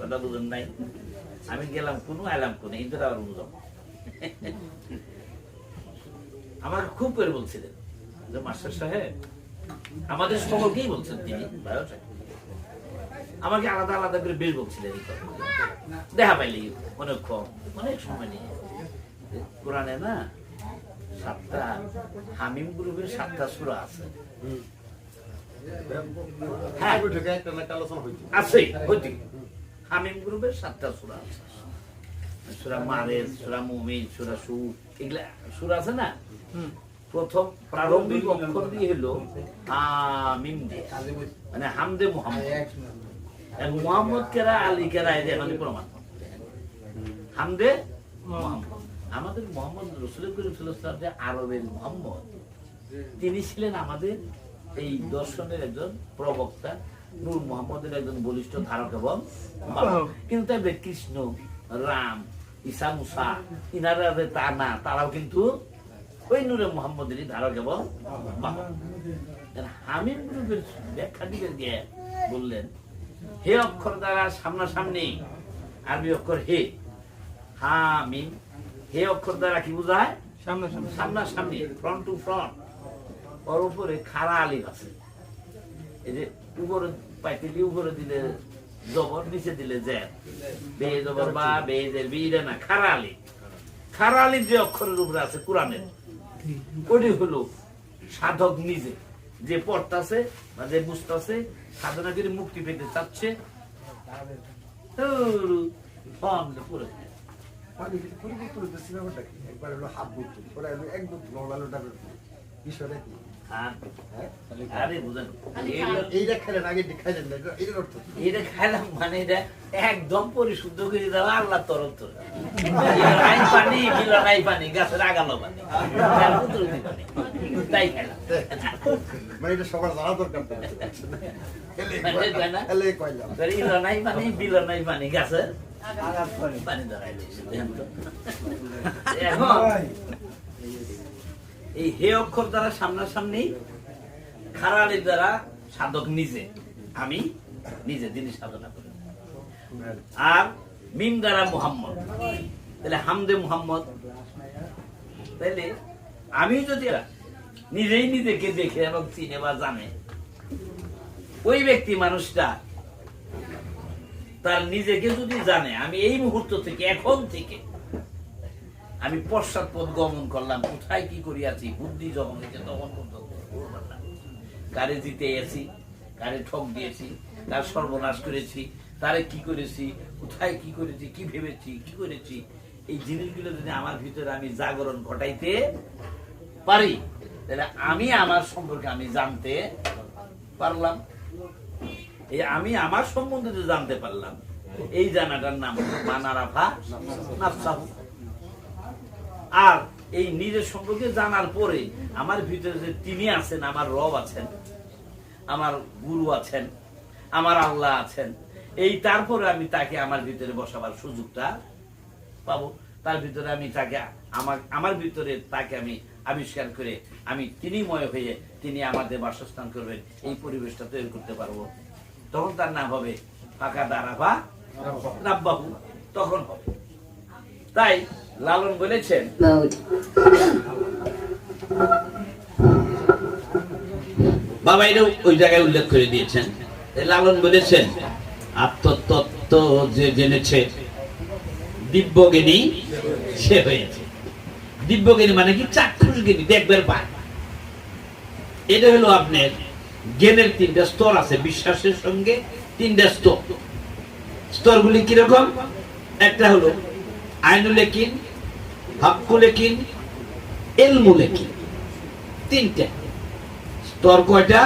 কথা বুঝুন নাই? আমি গেলাম কোনো আইলাম কোনো কিন্তু আবার বুঝলাম। আমাকে খুব করে বলছিলেন যে মাস্টার সাহেব, আমাদের সকলকেই বলছেন তিনি, আমাকে আলাদা আলাদা করে বেশ বলছিলেন। দেখা পাইলি অনেকক্ষণ, অনেক সময় নিয়ে কোরআনে না 7টা হামিম গ্রুপের 7টা সূরা আছে। হ্যাঁ আছে, হামিম গ্রুপের 7টা সূরা আছে। সূরা মারেজ, সূরা মুমিন, সূরা সূর, এগুলা সূরা আছে না। প্রথম প্রারম্ভিক অক্ষর দিয়ে হলো হামিম দিয়ে, মানে হামদে মুহাম্মদ। মুহাম্মদ কেরা আলী কেরা এই যে প্রমাণ হামদে মুহাম্মদ। আমাদের মুহাম্মদ রাসূল করিম সাল্লাল্লাহু আলাইহি ওয়াসাল্লাম যে আরবের মুহাম্মদ, তিনি ছিলেন আমাদের এই দর্শনের একজন প্রবক্তা, নূর মুহাম্মদের একজন বলিষ্ঠ ধারক এবং কিন্তু তাই কৃষ্ণ, রাম, ঈসা, মুসা ইনারা তা না, তারাও কিন্তু ওই নূরে মুহাম্মদেরই ধারক এবং হামিম গ্রুপের ব্যাখ্যা দিকে গিয়ে বললেন, হে অক্ষর দ্বারা সামনাসামনি, আরবি অক্ষর হে, হামিম। হে অক্ষর দ্বারা কি বোঝায়? সামনাসামনি, ফ্রন্ট টু ফ্রন্ট। ওর উপরে খাড়া আলিফ আছে, এই যে উপরে পাইতেলি উপরে দিলে জবর, নিচে দিলে জ্যাব, বে জবর বা, বে জের বি, এটা না, খাড়া আলিফ। খাড়া আলিফ যে অক্ষরের উপরে আছে কোরআনের, ওটি হলো সাধক নিজে যে পড়তাছে বা যে বুঝতাছে, সাধনা করে মুক্তি পেতে চাচ্ছে, পুরো একদম পরিশুদ্ধ করে দেওয়া আল্লাহ তরফ থেকে। পানি মিলনাই পানি, গাছের আগালো পানি, তাই খেলাম। মানে এটা সবার জানা দরকার। ইলনাই পানি, বিলনাই পানি, গাছের পানি ধরাই দিয়েছে। এখন এই হে অক্ষর দ্বারা সামনাসামনি, খারালির দ্বারা সাধক নিজে, আমি নিজে যিনি সাধনা করি, আর মিম দ্বারা মুহাম্মদ, তাহলে হামদে মুহাম্মদ। তাইলে আমি যদি নিজেই নিজেকে দেখে এবং চিনে বা জানে, ওই ব্যক্তি মানুষটা তার নিজেকে যদি জানে, আমি এই মুহূর্ত থেকে, এখন থেকে আমি পশ্চাৎপদ গমন করলাম, কোথায় কি করিয়াছি, বুদ্ধি যখন হয়েছে তখন কারে জিতে এসেছি, কারে ঠক দিয়েছি, তার সর্বনাশ করেছি, তারে কি করেছি, কোথায় কি করেছি, কি ভেবেছি, কি করেছি, এই জিনিসগুলো যদি আমার ভিতরে আমি জাগরণ ঘটাইতে পারি, তাহলে আমি আমার সম্পর্কে আমি জানতে পারলাম। এই আমি আমার সম্বন্ধে যে জানতে পারলাম, এই জানাটার নাম মানারাফা নাফসাহু। আর এই নিজের সম্পর্কে জানার পরে আমার ভিতরে যে তিনি আছেন, আমার রব আছেন, আমার গুরু আছেন, আমার আল্লাহ আছেন, এই তারপরে আমি তাকে আমার ভিতরে বসাবার সুযোগটা পাবো। তার ভিতরে আমি তাকে আমার ভিতরে তাকে আমি আবিষ্কার করে আমি তিনিময় হয়ে তিনি আমাদের বাসস্থান করবেন, এই পরিবেশটা তৈরি করতে পারবো। তখন তার নাম হবে ফাঁকা দারাফা রাব্বাহু, তখন হবে। তাই লালন বলেছেন, বাবা এটা ওই জায়গায় উল্লেখ করে দিয়েছেন। লালন বলেছেন, আত্মতত্ত্ব যে জেনেছে দিব্যজ্ঞানী সে হয়েছে। দিব্যজ্ঞানী মানে কি? চাক্ষুষ জ্ঞানী, দেখবার পায়। এটা হলো আপনার জ্ঞানের 3টা স্তর আছে, বিশ্বাসের সঙ্গে 3টা স্তর। স্তরগুলি কিরকম? একটা হলো আইনুল ইয়াকিন, হাক্কুল ইয়াকিন, ইলমুল ইয়াকিন। 3টা স্তর। কয়টা?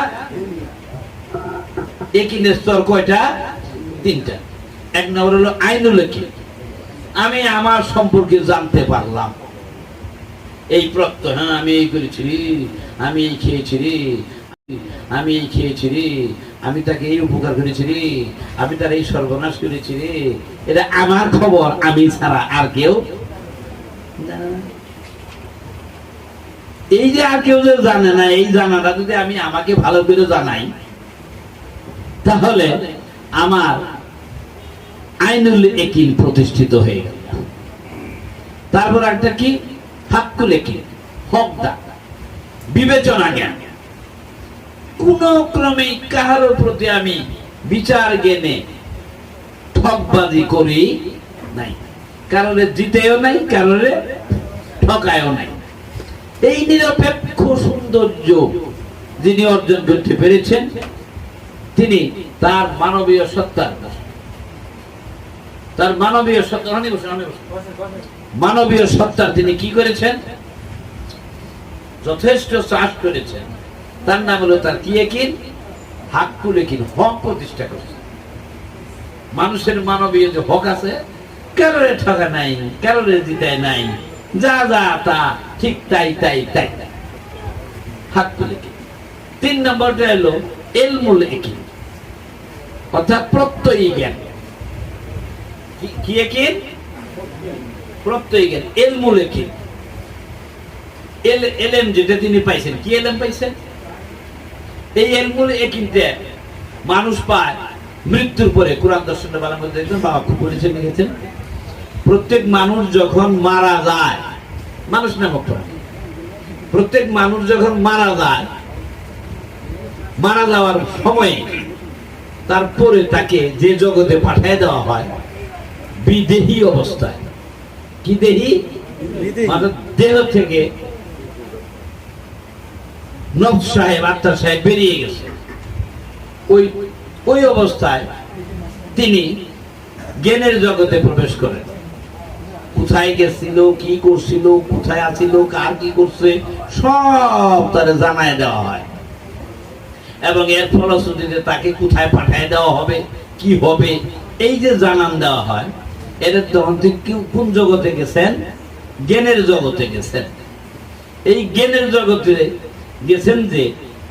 ইয়াকিনের স্তর কয়টা? 3টা। এক নম্বর হলো আইনুল ইয়াকিন, আমি আমার সম্পর্কে জানতে পারলাম, এই প্রত্যয়, হ্যাঁ আমি এই করেছি রে, আমি এই খেয়েছি রে, আমি এই খেয়েছি রে, আমি তাকে এই উপকার করেছি রে, আমি তার এই সর্বনাশ করেছি রে, এটা আমার খবর, আমি ছাড়া আর কেউ। এই যে আর কেউ যে জানে না, এই জানাটা যদি আমি আমাকে ভালো করে জানাই, তাহলে আমার আইনুল একিন প্রতিষ্ঠিত হয়ে গেল। তারপর একটা কি হাক্কুল একিন, হকদা, বিবেচনা জ্ঞান। কোন ক্রমে কাহার প্রতি আমি বিচার জ্ঞানে ঠকবাজি করি নাই, কারণে জিতেও নাই, কারণে ঠকায়ও নাই। এই নিরপেক্ষ সৌন্দর্য যিনি অর্জন করতে পেরেছেন, তিনি তার মানবীয় সত্তার মানবীয় সত্তার তিনি কি করেছেন, যথেষ্ট চাষ করেছেন। তার নাম হলো তার কি একিন, হাক্কুল একিন, হক প্রতিষ্ঠা করেছেন। মানুষের মানবীয় যে হক আছে, কারোরে ঠকা নাই, কারোরে জিতায় নাই, যা যা তা ঠিক তাই তাই তাই, হাক্কুল একিন। 3 নম্বরটা হলো ইলমুল একিন, অর্থাৎ প্রত্যয়ী জ্ঞান। কি একিন? প্রত্যয়ী জ্ঞান, ইলমুল একিন। এলেম যেটা তিনি পাইছেন, কি এলেম পাইছেন? এই ইলমুল একিনটা মানুষ পায় মৃত্যুর পরে। কোরআন দর্শনের বাংলা মধ্যে দেখবেন, বাবা খুব পরিচয় লিখেছেন, প্রত্যেক মানুষ যখন মারা যায়, মানুষ নামক প্রাণী, প্রত্যেক মানুষ যখন মারা যায়, মারা যাওয়ার সময়ে তারপরে তাকে যে জগতে পাঠিয়ে দেওয়া হয় বিদেহী অবস্থায়। কি দেহী? মানে দেহ থেকে নফস সাহেব, আত্মা সাহেব বেরিয়ে গেছে। ওই অবস্থায় তিনি জ্ঞানের জগতে প্রবেশ করেন। কোথায় গেছিল, কি করছিল, কোথায় আছিল, কার কি করছে, সব তারে জানায় দেওয়া হয়। এবং এর ফলশ্রুতিতে তাকে কোথায় পাঠিয়ে দেওয়া হবে, কি হবে, এই যে জানান দেওয়া হয়, এদের তখন কোন জগতে গেছেন? জ্ঞানের জগতে গেছেন। এই জ্ঞানের জগতে গেছেন যে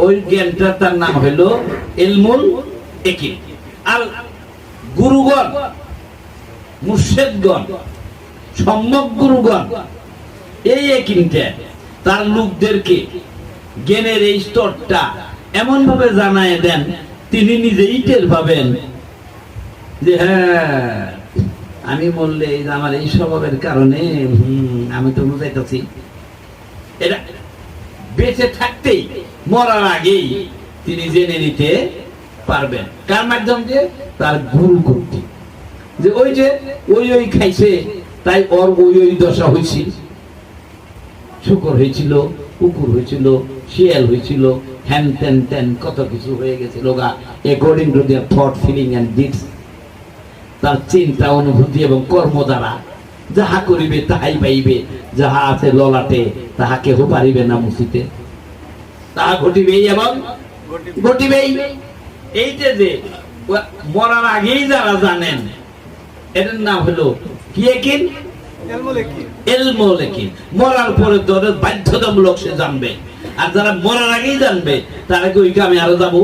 ওই জ্ঞানটা, তার নাম হইল ইলমুল একিন। আর গুরুগণ, মুর্শিদগণ, সম্যক গুরুগণ এই একিনটা তার লোকদেরকে জ্ঞানের এই স্তরটা এমন ভাবে জানায় দেন, তিনি নিজেই টের পাবেন যে হ্যাঁ, আমি বললে আমার এই স্বভাবের কারণে আমি তো বুঝাইতেছি। এটা বেঁচে থাকতেই, মরার আগেই তিনি জেনে নিতে পারবেন। কার মাধ্যম দিয়ে? তার গুরু কর্তৃক। যে ওই যে ওই খাইছে, তাই ওর ওই দশা হয়েছিল, শুকর হয়েছিল, কুকুর হয়েছিল, শিয়াল হয়েছিল, হ্যান ত্যান ত্যান কত কিছু হয়ে গেছিল গা, according to their thought, feeling and deeds. তার চিন্তা, অনুভূতি এবং কর্ম দ্বারা যাহা করিবে তাহাই পাইবে, যাহা আছে ললাটে তাহা কেহ পারিবে না মুছিতে, তাহা ঘটিবেই এবং ঘটিবেই। এইটা যে মরার আগেই যারা জানেন, এটার নাম হলো কি একিন? ইলমুল একিন। মরার পরে ধরে বাধ্যতামূলক সে জানবে। আর যারা মরার আগেই জানবে, তারা কি ওই কামে আরো যাব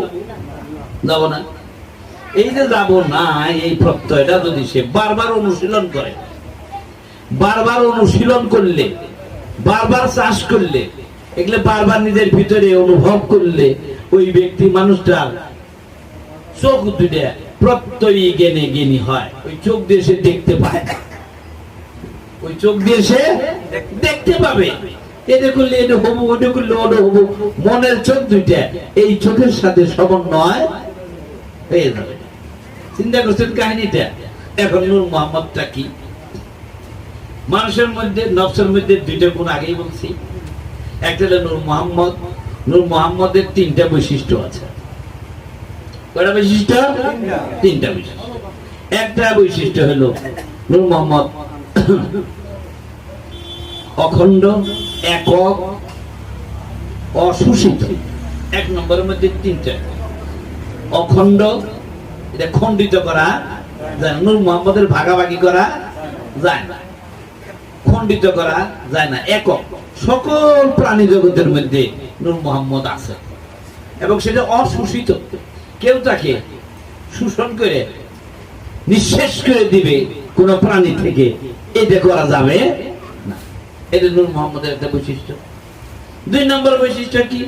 না? এই যে যাব না, এই প্রত্যয়টা যদি সে বারবার অনুশীলন করে, বারবার অনুশীলন করলে, বারবার চাষ করলে, এগুলো বারবার নিজের ভিতরে অনুভব করলে, ওই ব্যক্তি মানুষটার চোখ দুইটা প্রত্যয়ী জ্ঞানে জ্ঞানী হয়। ওই চোখ দিয়ে সে দেখতে পায়, ওই চোখ দিয়ে সে দেখতে পাবে। এটা করলে এটা হবো, ওটা করলে ওটা হবো। মনের চোখ দুইটা এই চোখের সাথে সমন্বয় হয়ে যাবে। চিন্তা করছেন কাহিনীটা? এখন নূর মোহাম্মদটা কি? মানুষের মধ্যে, নফসের মধ্যে দুইটা গুণ আগেই বলছি। একটা হলো নূর মোহাম্মদ। নূর মোহাম্মদের 3টা বৈশিষ্ট্য আছে। কয়টা বৈশিষ্ট্য? 3টা বৈশিষ্ট্য। একটা বৈশিষ্ট্য হলো নূর মোহাম্মদ অখণ্ড, একক, অশোষিত। 1 নম্বরের মধ্যে 3টা। অখণ্ড, এটা খণ্ডিত করা যায় না। নূর মোহাম্মদের ভাগাভাগি করা যায় না, খণ্ডিত করা যায় না। একক, সকল প্রাণী জগতের মধ্যে নূর মোহাম্মদ আছে। এবং সেটা অশোষিত, কেউ তাকে শোষণ করে নিঃশেষ করে দিবে কোন প্রাণী থেকে, এটা করা যাবে না। এটা নূর মোহাম্মদের একটা বৈশিষ্ট্য। দুই নম্বর বৈশিষ্ট্য কি?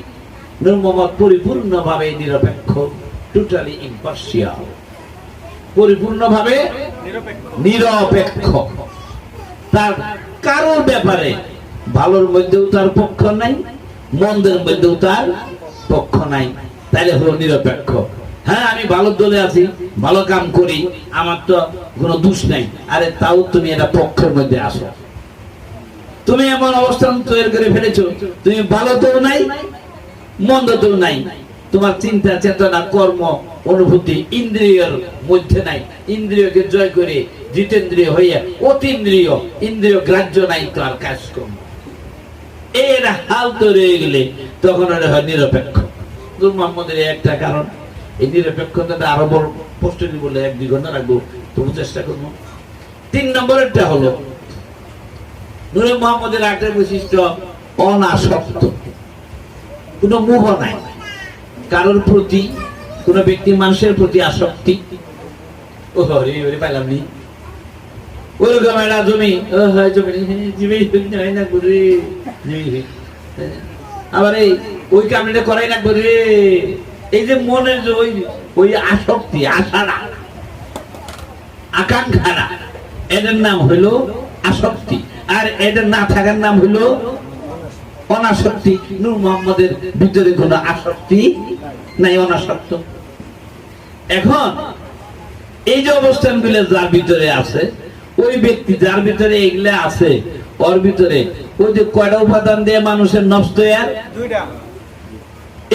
নূর মোহাম্মদ পরিপূর্ণভাবে নিরপেক্ষ, টোটালি ইম্পার্শিয়াল, পরিপূর্ণভাবে নিরপেক্ষ। তার কারোর ব্যাপারে ভালোর মধ্যেও তার পক্ষ নাই, মন্দের মধ্যেও তার পক্ষ নাই, তাইলে হলো নিরপেক্ষ। হ্যাঁ, আমি ভালো দলে আছি, ভালো কাম করি, আমার তো কোনো দোষ নাই। আরে তাও তুমি এটা পক্ষের মধ্যে আসো। তুমি এমন অবস্থান তৈরি করে ফেলেছো, তুমি ভালো তো নাই, মন্দ তো নাই, তোমার চিন্তা চেতনা কর্ম অনুভূতি ইন্দ্রিয়ের মধ্যে নাই। ইন্দ্রিয়কে জয় করে জিতেন্দ্রিয় হইয়া অতীন্দ্রিয়, ইন্দ্রিয় গ্রাহ্য নাই তো আর কাজকর্ম, এর হাল তো রয়ে গেলে তখন এটা হয় নিরপেক্ষ। নূর মোহাম্মদের একটা কারণ, এই নিরপেক্ষতাটা আরো বড় প্রশ্নটি বলে 1-2 ঘন্টা রাখবো, তবু চেষ্টা করবো। 3 নম্বরেরটা হলো নূর মোহাম্মদের একটা বৈশিষ্ট্য অনাসক্ত, কোনো মোহ নাই কারোর প্রতি, কোন ব্যক্তি মানুষের প্রতি আসক্তি। ও হরে ওরে পাইলাম নি, ওরকম একটা জমি, আবার ওই কামটা করাই না করে, এই যে মনের যে ওই আসক্তি, আশারা, আকাঙ্ক্ষারা, এদের নাম হইল আসক্তি, আর এদের না থাকার নাম হইল অনাসক্তি। নূর মোহাম্মদের ভিতরে কোনো আসক্তি নাই, অনাসক্ত। এখন এই যে অবস্থান গুলো যার ভিতরে আছে, ওই ব্যক্তি যার ভিতরে এগুলা আছে, ওর ভিতরে ওই যে কয়টা উপাদান দিয়ে মানুষের নষ্ট আর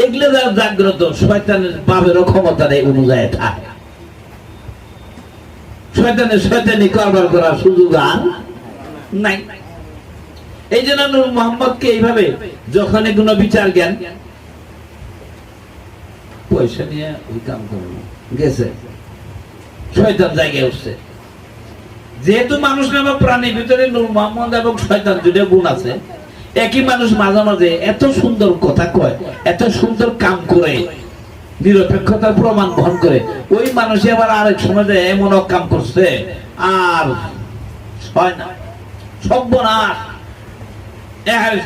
এগুলো যার জাগ্রত, শয়তানের পাপেরও ক্ষমতা নেই অনুযায়ী থাকে, শয়তানের শয়তানি কারবার করার সুযোগ আর নাই। এই জন্য নূর মোহাম্মদকে এইভাবে যখন কোনো বিচার জ্ঞান, পয়সা নিয়ে ওই কাম করলো গেছে, শয়তান জায়গায় উঠছে। যেহেতু মানুষ নামক প্রাণীর ভিতরে নূর মোহাম্মদ এবং শয়তান দুটো গুণ আছে, একই মানুষ মাঝে মাঝে এত সুন্দর কথা কয়, এত সুন্দর কাম করে, নিরপেক্ষতার প্রমাণ বহন করে, ওই মানুষে আবার আরেক সময় এমন কাম করছে আর হয় না, সর্বনাশ,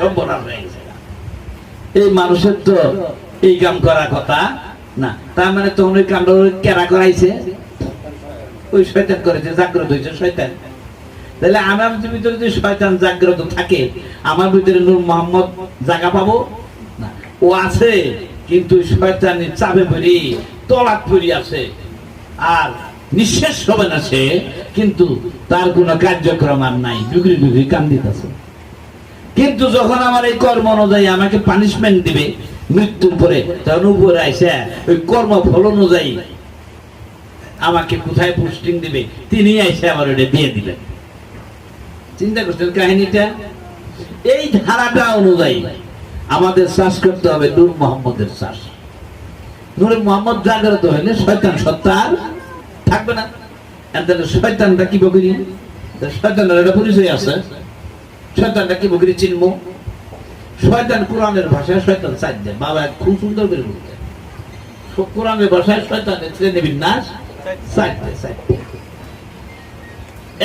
সর্বনাশ হয়ে গেছে। এই মানুষের তো এই কাম করার কথা না। তার মানে তখন ওই কামটা কেরা করাইছে, ওই শয়তান করেছে, জাগ্রত হয়েছে শয়তান। তাহলে আমার ভিতরে যদি শয়তান জাগ্রত থাকে, আমার ভিতরে নূর মোহাম্মদ জায়গা পাবো না? ও আছে, কিন্তু শয়তানের চাপে পড়ি, তলাক পড়ি আছে, আর নিঃশেষ হবে না সে, কিন্তু তার কোন কার্যক্রম আর নাই, ডুগরি ডুগরি কান্দিত আছে। কিন্তু যখন আমার এই কর্ম অনুযায়ী আমাকে পানিশমেন্ট দিবে মৃত্যুর পরে, তখন উপরে আইসা ওই কর্ম ফল অনুযায়ী আমাকে কোথায় পোস্টিং দিবে, তিনি আইসা আমার ওটা দিয়ে দিলেন। চিন্তা করছেন কাহিনীটা? এই ধারাটা অনুযায়ী আমাদের শ্বাস করতে হবে নূর মোহাম্মদের শ্বাস। নূর মোহাম্মদ জাগ্রত হইলে শয়তান সত্তা থাকবে না। শয়তানটা কি বকরি, শয়তানের একটা পরিচয় আছে, শয়তানটা কি বকরি চিনব। শয়তান কোরআনের ভাষায় শয়তান চাই দেয়, বাবা খুব সুন্দর করে বলতে, কোরআনের ভাষায় শয়তানের শ্রেণী বিন্যাস চাইতে।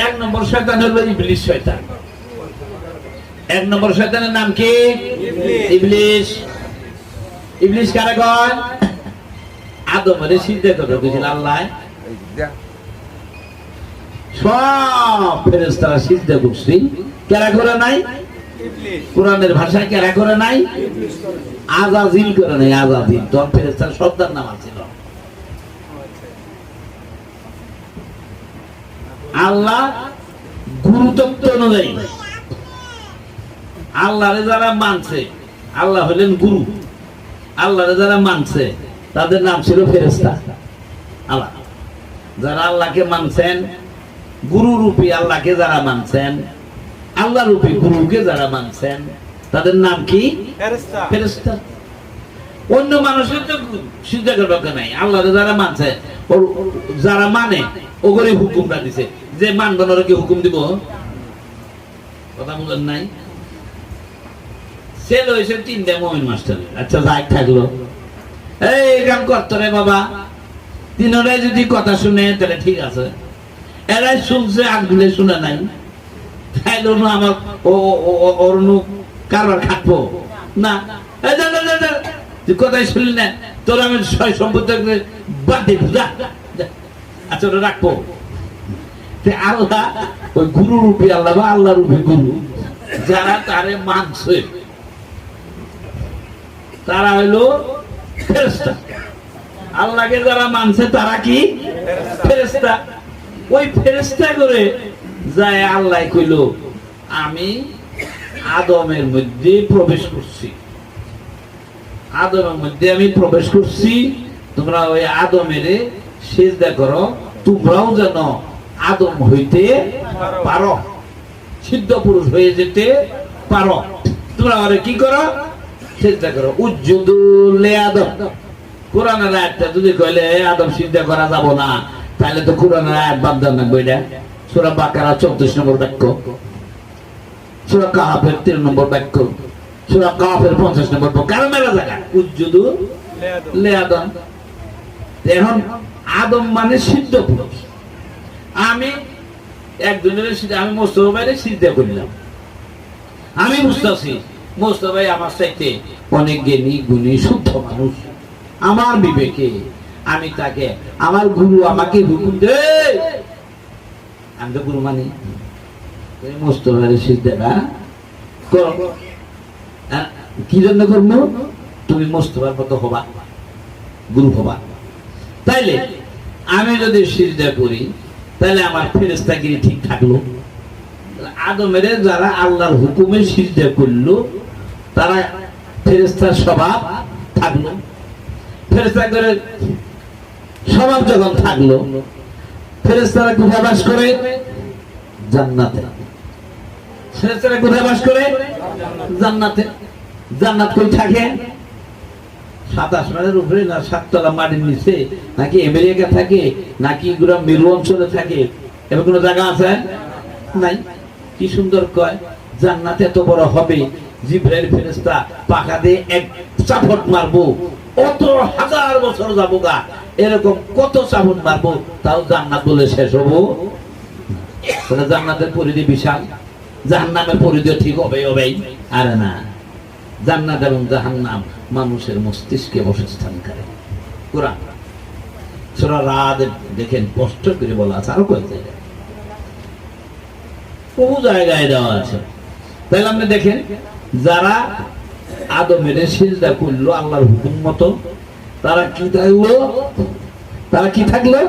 1 নম্বর শয়তান হলো ইবলিস শয়তান। 1 নম্বর শয়তানের নাম কি? ইবলিস। ইবলিস কারে কয়? আদমরে সিজদা করতে কইছিল আল্লাহ, সব ফেরেশতারা সিজদা করছে, কেরা করে নাই? কোরআনের ভাষায় কেরা করে নাই? আযাজিল করে নাই, আযাজিল। তো ফেরেশতার সর্দার নাম আছে। আল্লাহ গুরুতত্ত্ব অনুযায়ী আল্লাহরে যারা মানছে, আল্লাহ হলেন গুরু, আল্লাহরে যারা মানছে তাদের নাম ছিল ফেরেশতা। আল্লাহ যারা আল্লাহকে মানছেন, গুরু রূপী আল্লাহকে যারা মানছেন, আল্লাহ রূপী গুরুকে যারা মানছেন, তাদের নাম কি? ফেরেশতা। অন্য মানুষের তো সিজদা করবার নাই, আল্লাহরে যারা মানছে, যারা মানে ওগরে হুকুমটা দিছে, যে মানব না কি হুকুম দিব? কথা বলেন নাই? সেল হয়েছে 3টা মুমিন মাস্টারের। আচ্ছা যাই থাকলো, এই কাম করতো রে বাবা, 3জনে যদি কথা শুনে তাহলে ঠিক আছে, এরাই শুনছে আগুলে শুনে নাই, তাইলে আমার ওর কারবার খাটবো না এই যা, যা, যা, যা। তুই কথাই শুনলি না, তোর আমি সয় সম্পত্তি বাদ দিব, যা যা। আচ্ছা ওটা রাখবো। আল্লাহ ওই গুরু রূপী আল্লাহ বা আল্লাহ রূপী গুরু যারা তারে মানছে তারা হইলো ফেরেশতা। আল্লাহকে যারা মানছে তারা কি ফেরেশতা। ওই ফেরেশতা করে যায় আল্লাহ কইল আমি আদমের মধ্যে প্রবেশ করছি, আদমের মধ্যে আমি প্রবেশ করছি, তোমরা ওই আদমের সিজদা করো, তোমরাও যেন আদম হইতে পারো, সিদ্ধ পুরুষ হয়ে যেতে পারো, তোমরা আরে কি করো সিজদা করো। উজ্জুদু লিআদম, কোরআনের আয়াতটা যদি কইলে আদম সিজদা করা যাব না তাহলে তো কোরআনের আয়াত বাদ দেন না। বইটা সূরা বাকারা 34 নম্বর বাক্য, সূরা কাহাফের 3 নম্বর বাক্য, সূরা কাহাফের 50 নম্বর বাক্য, কারণ মেলা জায়গা উজ্জুদু লিআদম। এখন আদম মানে সিদ্ধ পুরুষ। আমি একজনের আমি মোস্তফা ভাইরে সিজদা করলাম, আমি বুঝতেছি মোস্তফা ভাই আমার চাইতে অনেক জ্ঞানী গুণী শুদ্ধ মানুষ, আমার বিবেকে আমি তাকে, আমার গুরু আমাকে হুকুম দে, আমি তো গুরু মানি, মোস্তফা ভাইরে সিজদা করো। কি জন্য করবো? তুমি মোস্তফার মতো হবা, গুরু হবা। তাইলে আমি যদি সিজদা করি তাহলে আমার ফেরেশতাগিরি ঠিক থাকলো। আদমের যারা আল্লাহর হুকুমে সিজদা করলো তারা ফেরেশতার স্বভাব থাকলো। ফেরেশতাদের স্বভাব যখন থাকলো, ফেরেশতারা কোথায় বাস করে? জান্নাতে। ফেরেশতারা কোথায় বাস করে? জান্নাতে। জান্নাত কই থাকে? 7 আসমানের উপরে না 7 তলা মাটির নিচে, নাকি আমেরিকা থাকে, নাকি এগুলো মেরু অঞ্চলে থাকে? এবার কোনো জায়গা আছে নাই? কি সুন্দর কয় জান্নাত এত বড় হবে, জিবরাইল ফেরেশতা পাখা দিয়ে এক চাপট মারবো, কত হাজার বছর যাবো গা, এরকম কত চাপট মারবো তাও জান্নাত বলে শেষ হবো? জান্নাতের পরিধি বিশাল, জাহান্নামের পরিধি ঠিক হবে হবেই। আরে না, জান্নাত এবং জাহান্নাম মানুষের মস্তিষ্কে বসস্থান করে। কোরআন সূরা রাদ দেখেন স্পষ্ট করে বলা আছে, আরো কয়েক জায়গায়, বহু জায়গায় দেওয়া আছে। তাহলে আপনি দেখেন যারা আদমের সিজদা করলো আল্লাহর হুকুম মতো, তারা কি থাকলো? তারা কি থাকলো?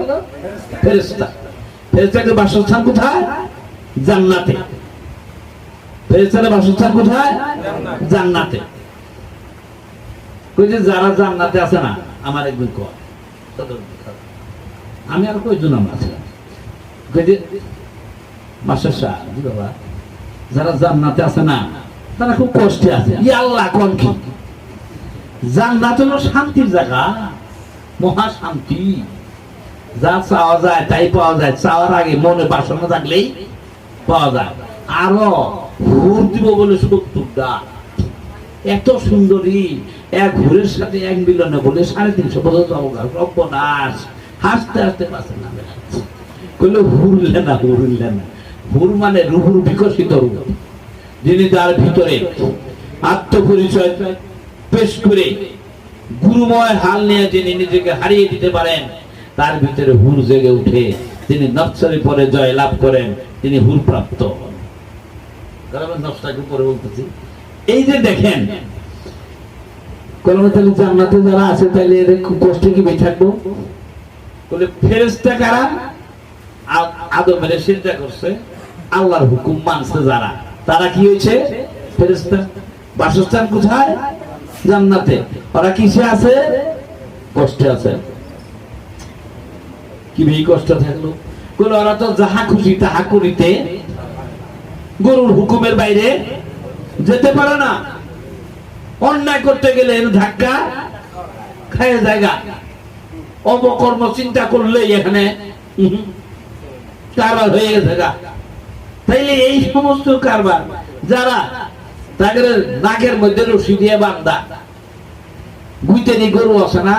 ফেরেশতা। ফেরেশতাদের বাসস্থান কোথায়? জান্নাতে। ফেরেশতাদের বাসস্থান কোথায়? জান্নাতে। কই যে যারা জান্নাতে আছে না, আমার একদিন কয়, আমি আর কয়জন আমরা আছিলাম, কই যে মাস্টার সাহেব বাবা যারা জান্নাতে আছে না তারা খুব কষ্টে আছে। ই আল্লাহ কোন কি? জান্নাত হলো শান্তির জায়গা, মহা শান্তি, যা চাওয়া যায় তাই পাওয়া যায়, চাওয়ার আগে মনে বাসনা থাকলেই পাওয়া যায়। আরো হুর দিব বলে 70টা, এত সুন্দরী এক হুরের সাথে এক মিলনে বলে 350 বছর যাবো সর্বনাশ, হাসতে হাসতে পারছে না, কইলে হুরলে না, হুরলে না। হুর মানে রুহুর বিকশিত রূপ, যিনি তার ভিতরে আত্মপরিচয় পেশ করে গুরুময় হাল নিয়ে যিনি নিজেকে হারিয়ে দিতে পারেন, তার ভিতরে হুর জেগে উঠে, তিনি নফসের পরে জয় লাভ করেন, তিনি হুর প্রাপ্ত হন। নফসটাকে পরে বলতেছি, এই যে দেখেন কলমে তাহলে জান্নাতে যারা আছে তাহলে এদের খুব কষ্টে কি বেঁচে থাকবো? বলে ফেরেশতা কারা? আদমের সিজদা করছে, আল্লাহর হুকুম মানছে যারা, তারা কি হয়েছে? ফেরেশতা। বাসস্থান কোথায়? জান্নাতে। ওরা কিসে আছে? কষ্টে আছে। কি বেশি কষ্ট থাকলো? বলে ওরা তো যাহা খুশি তাহা করিতে গরুর হুকুমের বাইরে যেতে পারে না। অন্যায় করতে গেলে ধাক্কা খায় জায়গা, অপকর্ম চিন্তা করলে এখানে কারবার হয়ে গেছে গা। তাইলে এই সমস্ত কারবার যারা তাদের নাকের মধ্যে রশি দিয়ে বান্ধা, গুইতেনি গরু আছে না,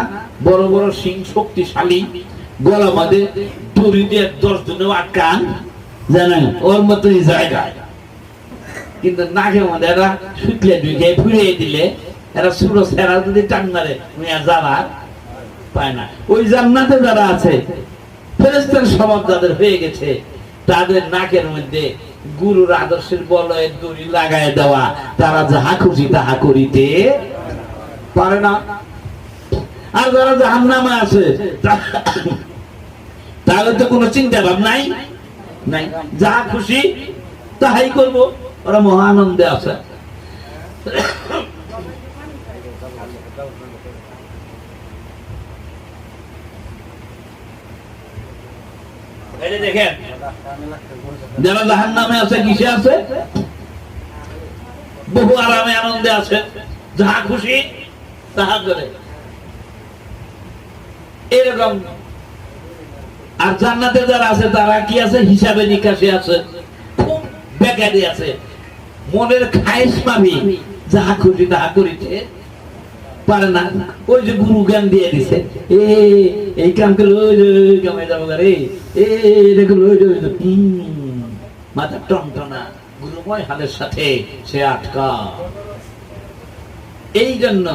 বড় বড় সিং শক্তিশালী, গলা মধ্যে দড়ি দিয়ে 10 জনে আটকান, জানেন ওর মতোই জায়গা। কিন্তু নাকের মধ্যে এরা শুকলে ঢুকে ফুরিয়ে দিলে এরা ছোট ছেড়া যদি টান মারে যারা পায় না। ওই জান্নাতে যারা আছে ফেরেশতার স্বভাব যাদের হয়ে গেছে, তাদের নাকের মধ্যে গুরুর আদর্শের বলয়ের দড়ি লাগায় দেওয়া, তারা যাহা খুশি তাহা করিতে পারে না। আর যারা জাহান্নামে আছে তাহলে তো কোনো চিন্তা ভাবনাই নাই, যাহা খুশি তাহাই করব, ওরা মহা আনন্দে আছে। দেখেন যারা জাহান্নামে আছে কিসে আছে? বহু আরামে আনন্দে আছে, যাহা খুশি তাহা করে এরকম। আর জান্নাতে যারা আছে তারা কি আছে? হিসাবে নিকাশে আছে, খুব বেকারি আছে, মনের খায়েশ পাবি, যাহা খুশি তাহা করিতে পারে না। ওই যে গুরু জ্ঞান দিয়ে দিছে, এই কাম করলে ওই কামে যাবো রে, মাথা টনটনা গুরুময় হালের সাথে সে আটকা। এই জন্য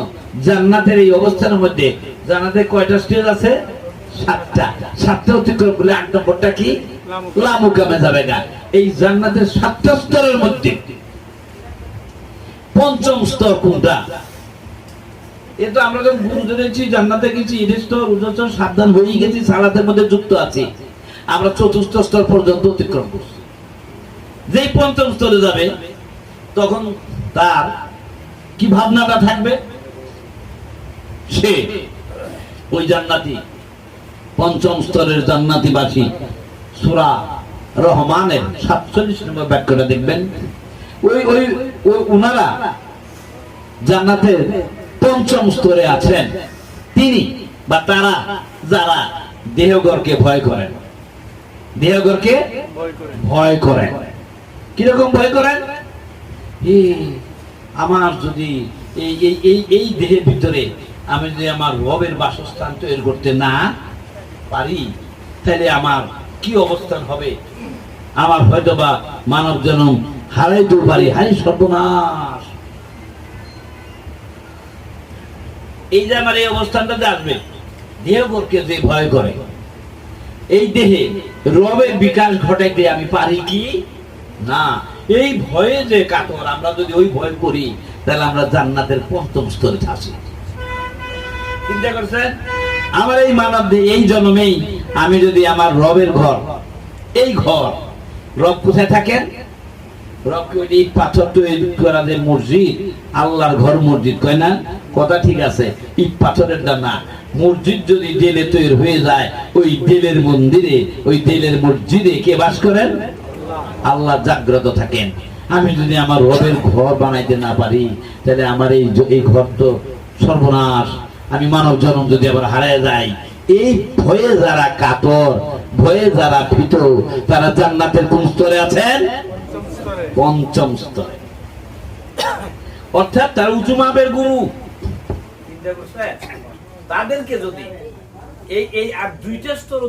জান্নাতের এই অবস্থানের মধ্যে, জান্নাতে কয়টা স্টেজ আছে? 7টা। 7টা অতিক্রম করলে 8 নম্বরটা কি? লামুকামে যাবে না। এই জান্নাতের 7টা স্তরের মধ্যে পঞ্চম স্তর কোনটা? এটা আমরা যখন গুরু জেনেছি, জান্নাতে গেছি, এটা স্তর উচ্চস্তর সাবধান হয়ে গেছি, সালাতের মধ্যে যুক্ত আছি, আমরা 4র্থ স্তর পর্যন্ত অতিক্রম করছি। যেই পঞ্চম স্তরে যাবে তখন তার কি ভাবনাটা থাকবে? সে ওই জান্নাতি, পঞ্চম স্তরের জান্নাতিবাসী সূরা রহমানের 47 নম্বর বাক্যটা দেখবেন। ওই ওই ওনারা জান্নাতের পঞ্চম স্তরে আছেন, তিনি বা তারা যারা দেহগরকে ভয় করেন। দেহগরকে ভয় করেন। কিরকম ভয় করেন? আমার যদি এই দেহের ভিতরে আমি যদি আমার রবের বাসস্থান তৈরি করতে না পারি, তাহলে আমার কি অবস্থান হবে? আমার হয়তো বা মানব জন্ম হারাইতেও পারি, হারি সর্বনাশ। এই যে আমার এই অবস্থানটাতে আসবে, দেহগরকে যে ভয় করে, এই দেহে রবের বিকাশ ঘটাইতে আমি পারি কি না? এই ভয়ে যে কাতর, আমরা যদি ওই ভয় করি তাহলে আমরা জান্নাতের পঞ্চম স্তরে থাকি। চিন্তা করছেন? আমার এই মানব দেহে এই জন্মেই আমি যদি আমার রবের ঘর, এই ঘর, রব কোথায় থাকেন? রবকে ওই ইট পাথর তৈরি করা যে মসজিদ, আল্লাহর ঘর মসজিদ কয় না? কথা ঠিক আছে, ইট পাথরের না। মসজিদ যদি দেলে তৈরি হয়ে যায়, ওই দেলের মন্দিরে, ওই দেলের মসজিদে কে বাস করেন? আল্লাহ জাগ্রত থাকেন। আমি যদি আমার রবের ঘর বানাইতে না পারি, তাহলে আমার এই ঘর তো সর্বনাশ। আমি মানব জন্ম যদি আবার হারিয়ে যাই, এই ভয়ে যারা কাতর, ভয়ে যারা ভীত, তারা জান্নাতের কোন স্তরে আছেন? পঞ্চম স্তরে। অর্থাৎ তার উঁচু মাপের গুরু। চিন্তা করছেন? তাদেরকে যদি এই আর 2টা স্তর